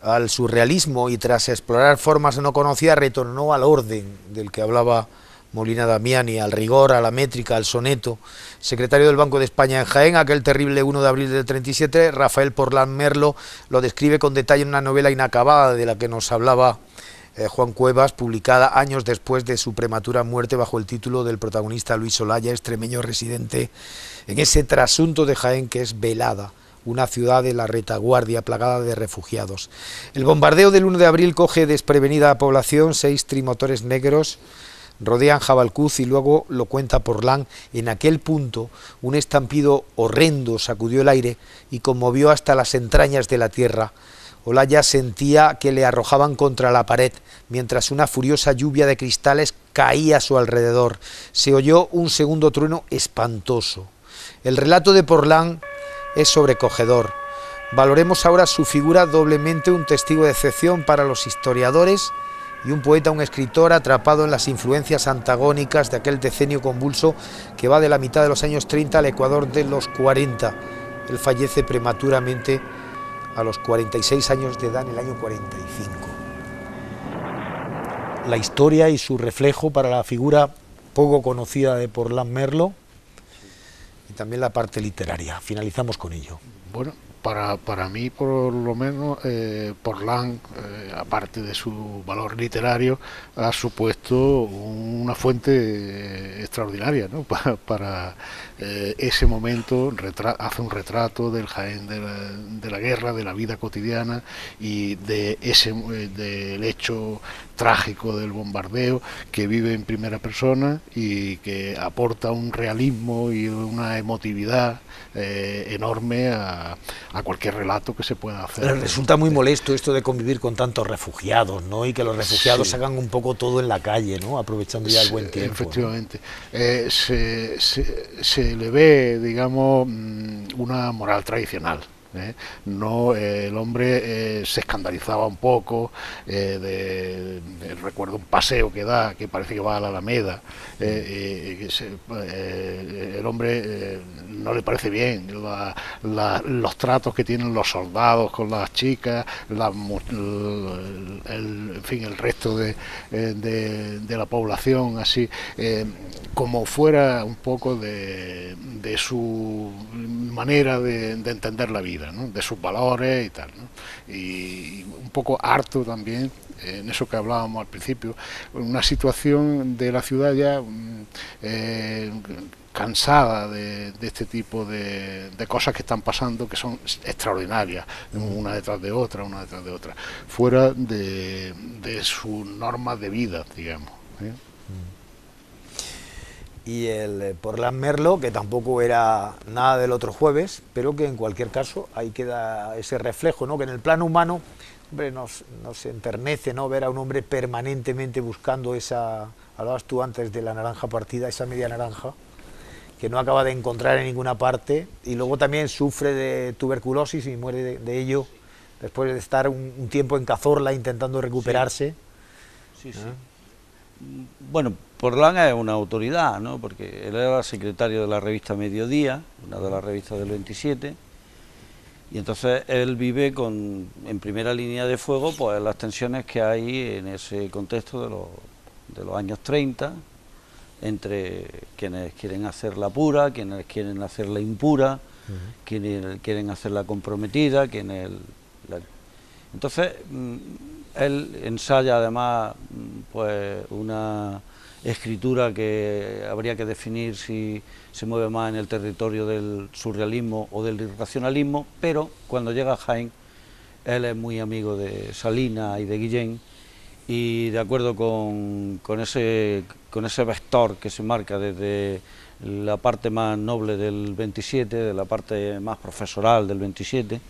al surrealismo y tras explorar formas no conocidas retornó al orden del que hablaba Molina Damiani, al rigor, a la métrica, al soneto. Secretario del Banco de España en Jaén, aquel terrible 1 de abril del 37, Rafael Porlán Merlo lo describe con detalle en una novela inacabada de la que nos hablaba Juan Cuevas, publicada años después de su prematura muerte bajo el título del protagonista Luis Olaya, extremeño residente en ese trasunto de Jaén que es Velada, una ciudad de la retaguardia plagada de refugiados. El bombardeo del 1 de abril coge desprevenida a la población, 6 trimotores negros rodean Jabalcuz y luego lo cuenta Porlán. En aquel punto un estampido horrendo sacudió el aire y conmovió hasta las entrañas de la tierra. Olaya sentía que le arrojaban contra la pared, mientras una furiosa lluvia de cristales caía a su alrededor. Se oyó un segundo trueno espantoso. El relato de Porlán es sobrecogedor. Valoremos ahora su figura, doblemente un testigo de excepción para los historiadores y un poeta, un escritor atrapado en las influencias antagónicas de aquel decenio convulso que va de la mitad de los años 30 al Ecuador de los 40. Él fallece prematuramente a los 46 años de edad en el año 45. La historia y su reflejo para la figura poco conocida de Porlán Merlo y también la parte literaria. Finalizamos con ello. Bueno, para mí, por lo menos, Porlán, aparte de su valor literario, ha supuesto una fuente extraordinaria, ¿no? Para ese momento, hace un retrato del Jaén de la guerra, de la vida cotidiana y del hecho trágico del bombardeo, que vive en primera persona y que aporta un realismo y una emotividad enorme a cualquier relato que se pueda hacer. Pero resulta muy molesto esto de convivir con tantos refugiados, ¿no? Y que los refugiados hagan un poco todo en la calle, ¿no? Aprovechando ya el buen tiempo. Efectivamente. ¿No? Se le ve, digamos, una moral tradicional. No, el hombre se escandalizaba un poco, recuerdo un paseo que da, que parece que va a la Alameda, el hombre no le parece bien los tratos que tienen los soldados con las chicas, en fin, el resto de la población, así como fuera un poco de su manera de entender la vida, ¿no? De sus valores y tal, ¿no? Y un poco harto también, en eso que hablábamos al principio, una situación de la ciudad ya cansada de este tipo de cosas que están pasando, que son extraordinarias, una detrás de otra, fuera de sus normas de vida, digamos, ¿eh? Y el Porlán Merlo, que tampoco era nada del otro jueves, pero que en cualquier caso ahí queda ese reflejo, ¿no? Que en el plano humano, hombre, nos enternece, ¿no? Ver a un hombre permanentemente buscando esa, hablabas tú antes de la naranja partida, esa media naranja, que no acaba de encontrar en ninguna parte, y luego también sufre de tuberculosis y muere de ello después de estar un tiempo en Cazorla intentando recuperarse. Sí, sí. Bueno, Porlán es una autoridad, ¿no? Porque él era secretario de la revista Mediodía, una de las revistas del 27, y entonces él vive en primera línea de fuego pues las tensiones que hay en ese contexto de los años 30, entre quienes quieren hacer la pura, quienes quieren hacer la impura, quienes quieren hacer la comprometida, Entonces, él ensaya además pues una escritura que habría que definir si se mueve más en el territorio del surrealismo o del irracionalismo, pero cuando llega a Jaén, él es muy amigo de Salinas y de Guillén, y de acuerdo con ese vector que se marca desde la parte más noble del 27, de la parte más profesoral del 27,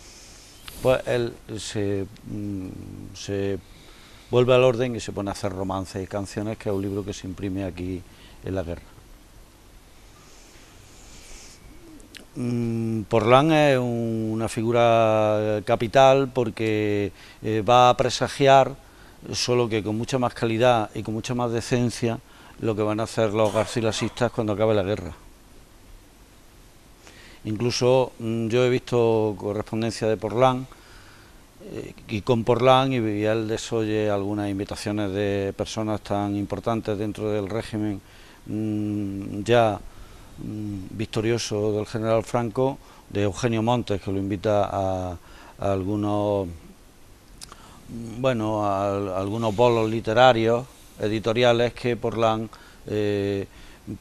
pues él se vuelve al orden y se pone a hacer romances y canciones, que es un libro que se imprime aquí en la guerra. Porlán es una figura capital porque va a presagiar, solo que con mucha más calidad y con mucha más decencia, lo que van a hacer los garcilasistas cuando acabe la guerra. Incluso yo he visto correspondencia de Porlán y con Porlán, y él desoye algunas invitaciones de personas tan importantes dentro del régimen victorioso del general Franco, de Eugenio Montes, que lo invita a algunos, bueno, a algunos bolos literarios, editoriales, que Porlán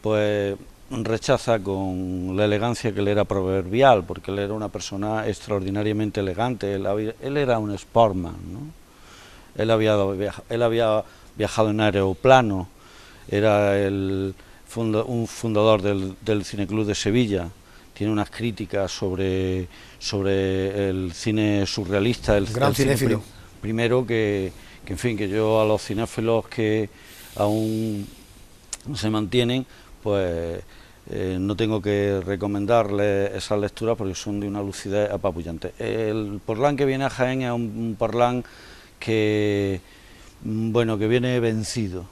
pues rechaza con la elegancia que le era proverbial, porque él era una persona extraordinariamente elegante. Él era un sportman, ¿no? Él había viajado en aeroplano, era un fundador del Cineclub de Sevilla. Tiene unas críticas sobre el cine surrealista, el gran cinéfilo. Primero que en fin, que yo a los cinéfilos que aún se mantienen, pues no tengo que recomendarles esas lecturas porque son de una lucidez apabullante. El Porlán que viene a Jaén es un Porlán que, bueno, que viene vencido,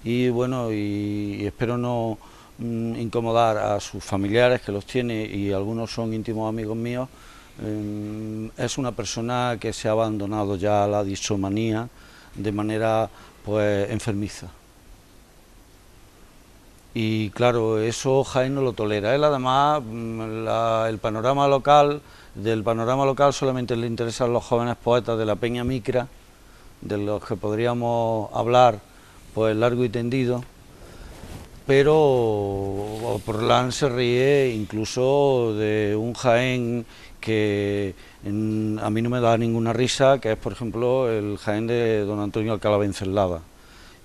y bueno, y espero no incomodar a sus familiares, que los tiene, y algunos son íntimos amigos míos. Es una persona que se ha abandonado ya a la disomanía de manera pues enfermiza, y claro, eso Jaén no lo tolera. Él además, del panorama local solamente le interesan los jóvenes poetas de la Peña Micra, de los que podríamos hablar pues largo y tendido, pero Porlán se ríe incluso de un Jaén que a mí no me da ninguna risa, que es, por ejemplo, el Jaén de don Antonio Alcalá Venceslada,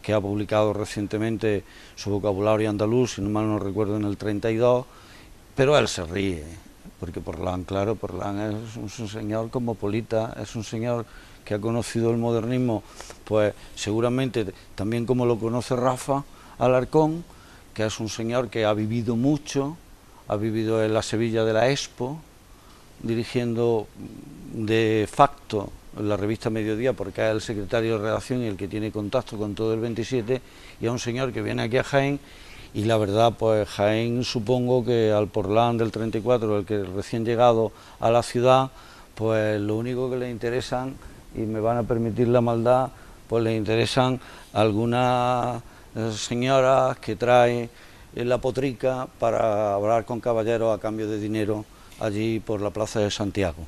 que ha publicado recientemente su vocabulario andaluz, si no mal no recuerdo, en el 32, pero él se ríe, porque Porlán, claro, Porlán es un señor cosmopolita, es un señor que ha conocido el modernismo, pues seguramente también como lo conoce Rafa Alarcón, que es un señor que ha vivido mucho, ha vivido en la Sevilla de la Expo, dirigiendo de facto la revista Mediodía, porque es el secretario de redacción y el que tiene contacto con todo el 27, y es un señor que viene aquí a Jaén, y la verdad, pues Jaén, supongo que al Porlán del 34, el que recién llegado a la ciudad, pues lo único que le interesan, y me van a permitir la maldad, pues le interesan algunas señoras que trae en la potrica para hablar con caballeros a cambio de dinero allí por la plaza de Santiago.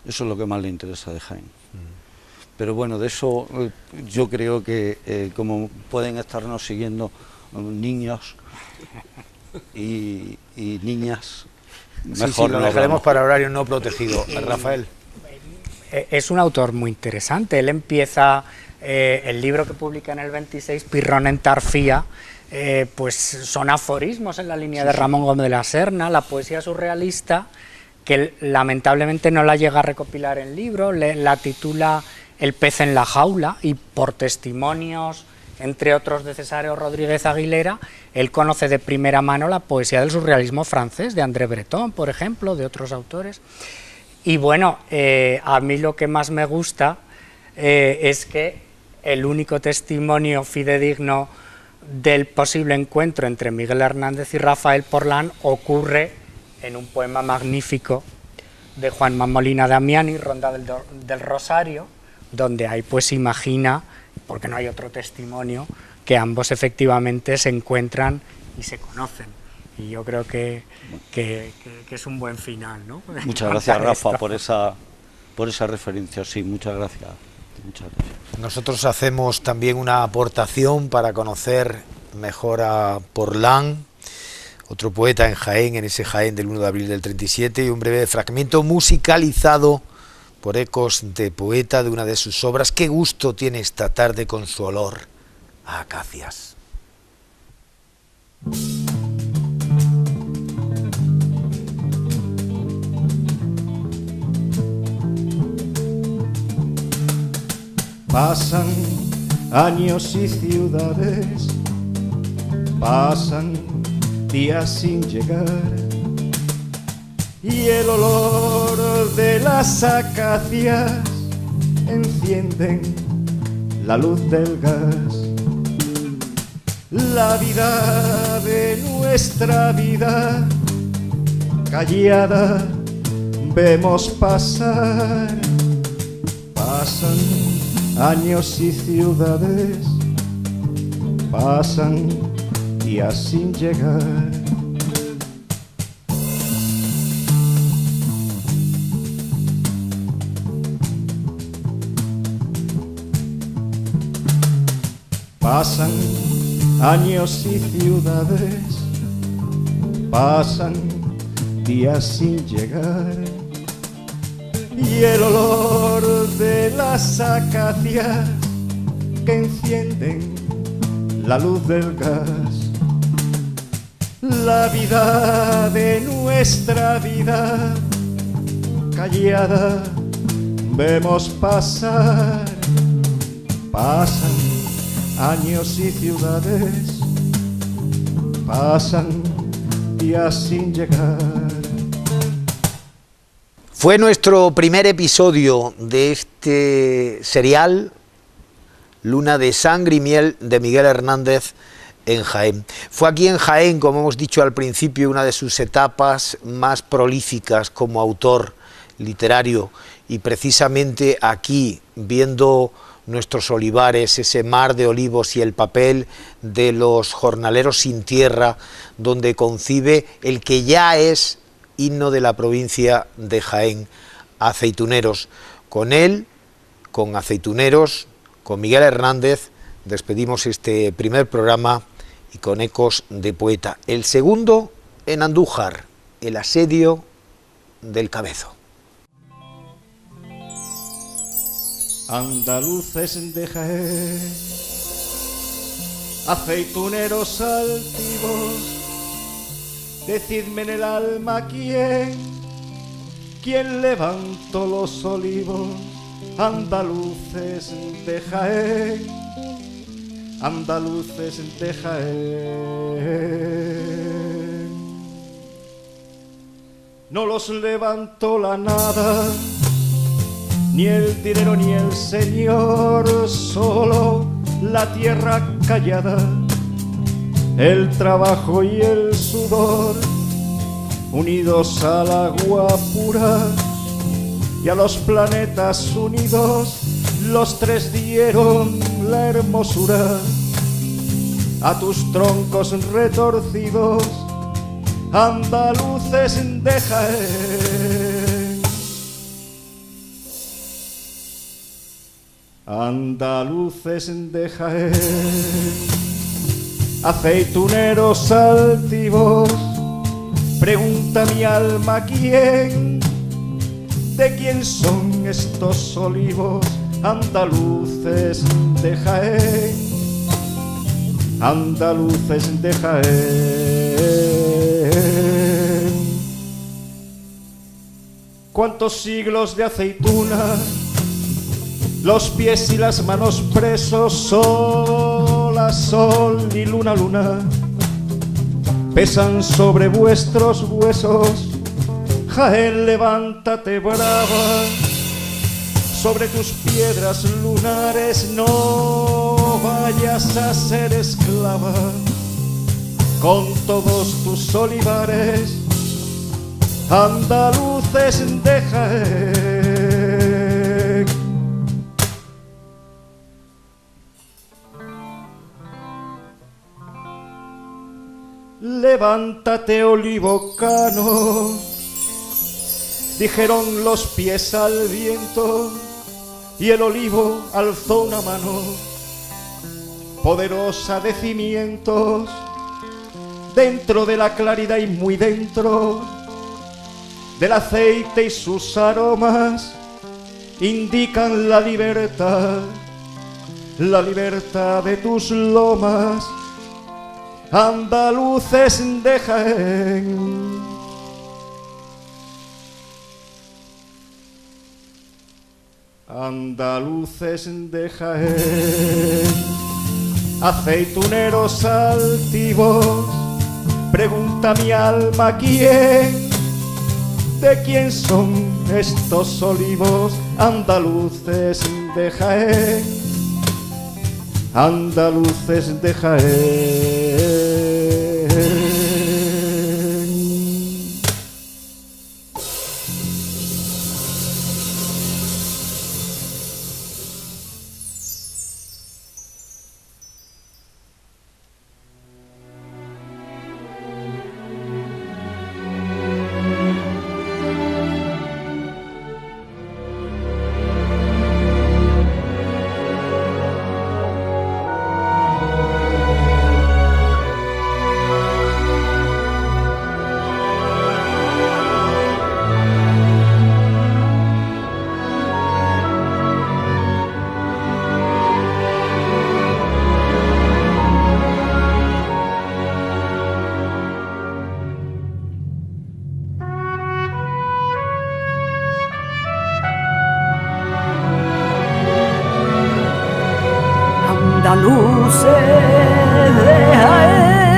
Eso es lo que más le interesa de Jaén. Pero bueno, de eso yo creo que como pueden estarnos siguiendo niños y niñas, mejor lo no dejaremos hablamos. para horario no protegido. Rafael. Es un autor muy interesante. Él empieza el libro que publica en el 26, Pirrón en Tarfía, pues son aforismos en la línea de Ramón Gómez de la Serna, la poesía surrealista, que lamentablemente no la llega a recopilar en libro, la titula El pez en la jaula, y por testimonios, entre otros, de Cesáreo Rodríguez Aguilera, él conoce de primera mano la poesía del surrealismo francés, de André Breton, por ejemplo, de otros autores. Y bueno, a mí lo que más me gusta es que el único testimonio fidedigno del posible encuentro entre Miguel Hernández y Rafael Porlán ocurre en un poema magnífico de Juan Molina Damiani, Ronda del Rosario, donde ahí pues imagina, porque no hay otro testimonio, que ambos efectivamente se encuentran y se conocen. Y yo creo que es un buen final, ¿no? Muchas gracias, Rafa, por esa referencia. Sí, muchas gracias. Muchas gracias. Nosotros hacemos también una aportación para conocer mejor a Porlán, otro poeta en Jaén, en ese Jaén del 1 de abril del 37, y un breve fragmento musicalizado por ecos de poeta de una de sus obras. Qué gusto tiene esta tarde con su olor a acacias. Pasan años y ciudades, pasan días sin llegar, y el olor de las acacias encienden la luz del gas. la vida de nuestra vida, callada vemos pasar. Pasan años y ciudades, pasan días sin llegar. Pasan años y ciudades, pasan días sin llegar. Y el olor de las acacias que encienden la luz del gas. La vida de nuestra vida, callada vemos pasar. Pasan años y ciudades, pasan días sin llegar. Fue nuestro primer episodio de este serial, Luna de Sangre y Miel, de Miguel Hernández en Jaén. Fue aquí en Jaén, como hemos dicho al principio, una de sus etapas más prolíficas como autor literario, y precisamente aquí, viendo nuestros olivares, ese mar de olivos y el papel de los jornaleros sin tierra, donde concibe el que ya es himno de la provincia de Jaén, Aceituneros. Con él, con Aceituneros, con Miguel Hernández, despedimos este primer programa, y con Ecos de Poeta. El segundo en Andújar, el asedio del Cabezo. Andaluces de Jaén, aceituneros altivos, decidme en el alma quién levantó los olivos. Andaluces de Jaén, andaluces de Jaén. No los levantó la nada, ni el dinero ni el señor, solo la tierra callada, el trabajo y el sudor, unidos al agua pura y a los planetas unidos, los tres dieron la hermosura a tus troncos retorcidos, andaluces de Jaén. Andaluces de Jaén, aceituneros altivos, pregunta mi alma quién, de quién son estos olivos. Andaluces de Jaén, andaluces de Jaén. ¿Cuántos siglos de aceituna, los pies y las manos presos, sol a sol y luna a luna, pesan sobre vuestros huesos? Jaén, levántate brava, sobre tus piedras lunares no vayas a ser esclava, con todos tus olivares, andaluces de Jaén. Levántate, olivo cano, dijeron los pies al viento, y el olivo alzó una mano, poderosa de cimientos, dentro de la claridad y muy dentro del aceite y sus aromas, indican la libertad de tus lomas, andaluces de Jaén. Andaluces de Jaén, aceituneros altivos, pregunta mi alma quién, de quién son estos olivos. Andaluces de Jaén, andaluces de Jaén. Andaluces de Jaén.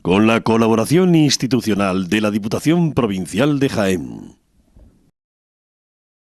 Con la colaboración institucional de la Diputación Provincial de Jaén.